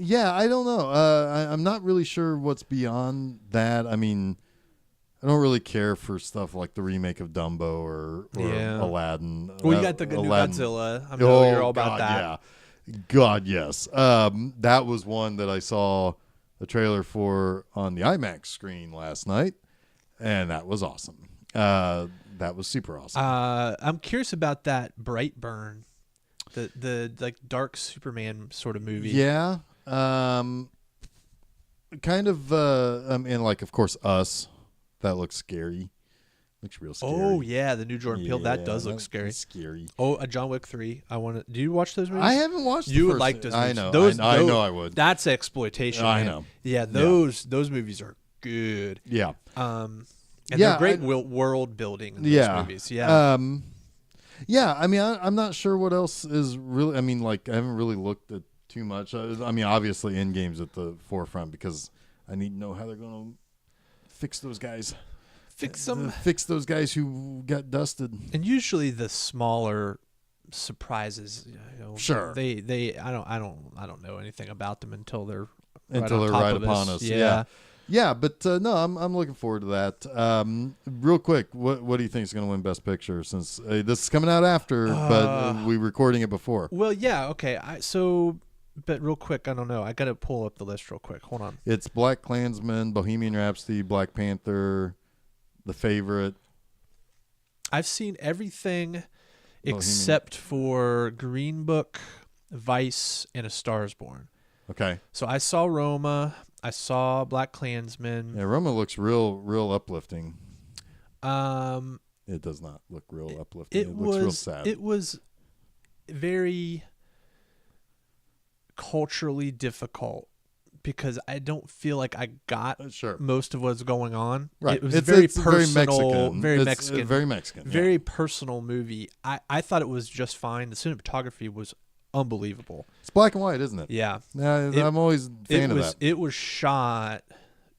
Yeah, I don't know. I'm not really sure what's beyond that. I mean, I don't really care for stuff like the remake of Dumbo or Aladdin. Well, you got the new Godzilla. I know you're all about that. Yeah. God, yes. That was one that I saw a trailer for on the IMAX screen last night, and that was awesome. That was super awesome. I'm curious about that Brightburn, the like dark Superman sort of movie. Yeah. Kind of. And like, of course, Us. That looks scary. Looks real scary. Oh yeah, the new Jordan Peele. That does look scary. Scary. Oh, a John Wick 3. I want to. Do you watch those movies? I haven't watched. You would like those movies. I know. I know. I would. That's exploitation. I man. know. Yeah, those movies are good. Yeah. And they're great world building in those movies. Yeah. Yeah. I mean, I'm not sure what else is really. I mean, like, I haven't really looked at too much. I mean, obviously, Endgame's at the forefront because I need to know how they're going to fix those guys. Fix those guys who got dusted. And usually the smaller surprises, sure. They I don't know anything about them until they're right upon us. Yeah, but no, I'm looking forward to that. Real quick, what do you think is going to win Best Picture? Since this is coming out after, but we recording it before. Well, yeah, okay. But real quick, I don't know. I got to pull up the list real quick. Hold on. It's Black Klansman, Bohemian Rhapsody, Black Panther, The Favorite. I've seen everything except for Green Book, Vice, and A Star Is Born. Okay. So I saw Roma. I saw Black Klansman. Yeah, Roma looks real uplifting. It does not look real uplifting. It looks real sad. It was very culturally difficult because I don't feel like I got most of what's going on. Right. It was very personal, very Mexican. Very Mexican. Very personal movie. I thought it was just fine. The cinematography was unbelievable. It's black and white, isn't it? Yeah. I'm always a fan of that. It was shot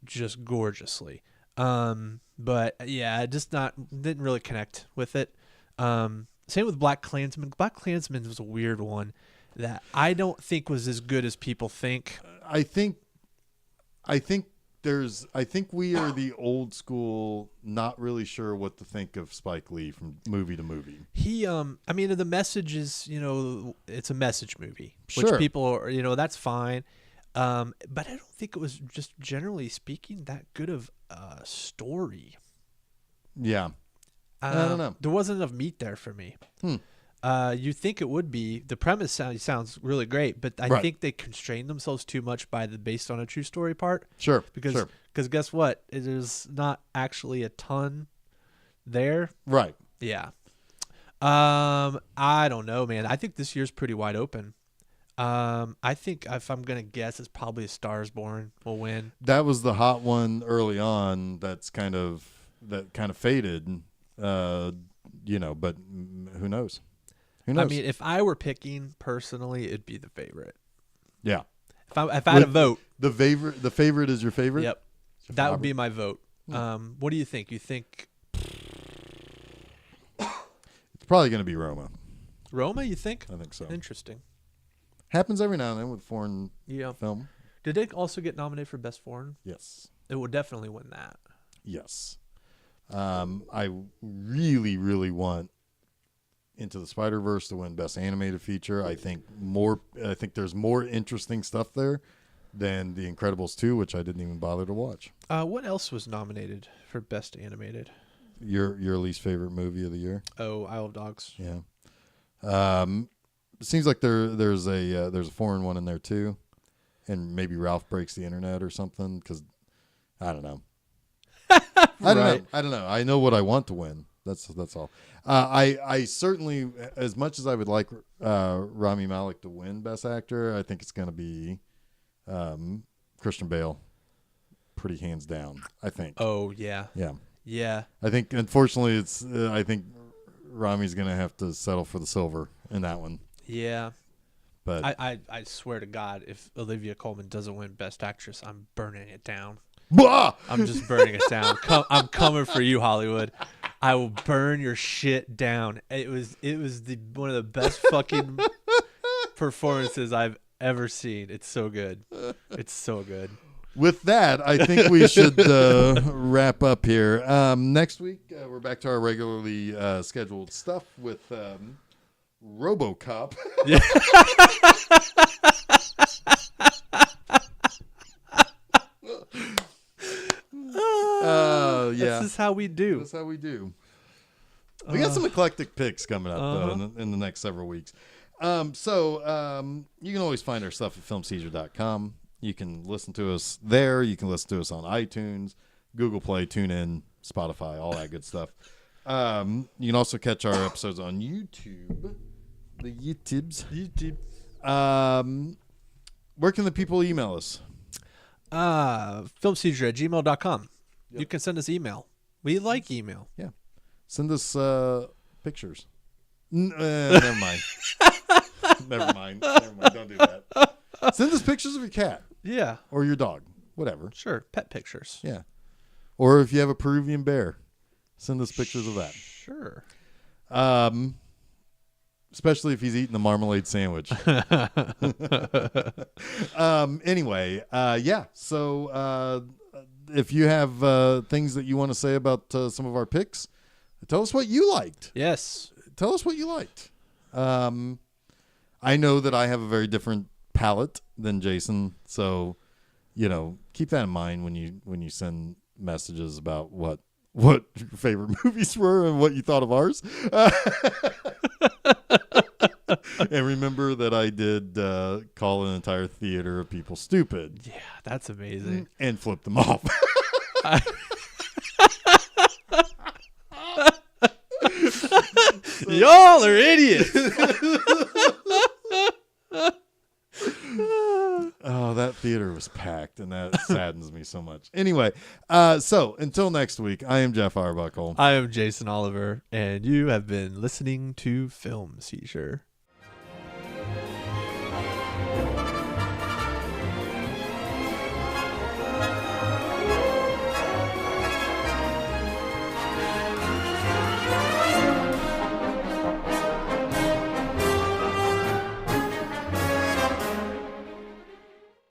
just gorgeously. But yeah, didn't really connect with it. Same with Black Klansman. Black Klansman was a weird one that I don't think was as good as people think. I think we are the old school, not really sure what to think of Spike Lee from movie to movie. He, I mean, the message is, it's a message movie, sure. Which people are, that's fine. But I don't think it was just generally speaking that good of a story. Yeah. I don't know. There wasn't enough meat there for me. You think it would be. The premise sounds really great, but I think they constrain themselves too much by the based on a true story part. Sure. Because guess what? There's not actually a ton there. Right. Yeah. I don't know, man. I think this year's pretty wide open. I think if I'm gonna guess, it's probably A Star Is Born will win. That was the hot one early on. That kind of faded. But who knows? Who knows? I mean, if I were picking personally, it'd be The Favorite. Yeah. If I had a vote, the favorite is your favorite. Yep. That would be my vote. What do you think? You think it's probably going to be Roma? Roma, you think? I think so. Interesting. Happens every now and then with foreign film. Did it also get nominated for Best Foreign? Yes. It would definitely win that. Yes. I really, really want Into the Spider-Verse to win Best Animated Feature. I think there's more interesting stuff there than The Incredibles 2, which I didn't even bother to watch. What else was nominated for Best Animated? Your least favorite movie of the year? Oh, Isle of Dogs. Yeah. It seems like there's a foreign one in there too, and maybe Ralph Breaks the Internet or something. Because I don't know. I don't know. I know what I want to win. That's all. I certainly, as much as I would like Rami Malek to win Best Actor, I think it's going to be Christian Bale. Pretty hands down, I think. Oh yeah. Yeah. Yeah. I think unfortunately it's. I think Rami's going to have to settle for the silver in that one. Yeah. But I swear to God, if Olivia Colman doesn't win Best Actress, I'm burning it down. Bah! I'm just burning it down. I'm coming for you, Hollywood. I will burn your shit down. It was one of the best fucking performances I've ever seen. It's so good. It's so good. With that, I think we should wrap up here. Next week, we're back to our regularly scheduled stuff with RoboCop. Yeah. Yeah. This is how we do. That's how we do. We got some eclectic picks coming up though, in the next several weeks. So you can always find our stuff at filmseizure.com. You can listen to us there. You can listen to us on iTunes, Google Play, TuneIn, Spotify, all that good stuff. You can also catch our episodes on YouTube. The YouTubes. YouTube. Where can the people email us? Filmseizure@gmail.com. Yep. You can send us email. We like email. Yeah. Send us pictures. Never mind. Never mind. Don't do that. Send us pictures of your cat. Yeah. Or your dog. Whatever. Sure. Pet pictures. Yeah. Or if you have a Peruvian bear, send us pictures of that. Sure. Especially if he's eating a marmalade sandwich. Anyway, yeah. So if you have things that you want to say about some of our picks, tell us what you liked. Yes. Tell us what you liked. I know that I have a very different palette than Jason, so keep that in mind when you send messages about what your favorite movies were and what you thought of ours. And remember that I did call an entire theater of people stupid. Yeah, that's amazing. And flip them off. Y'all are idiots. Oh, that theater was packed, and that saddens me so much. Anyway, so until next week, I am Geoff Arbuckle. I am Jason Oliver, and you have been listening to Film Seizure.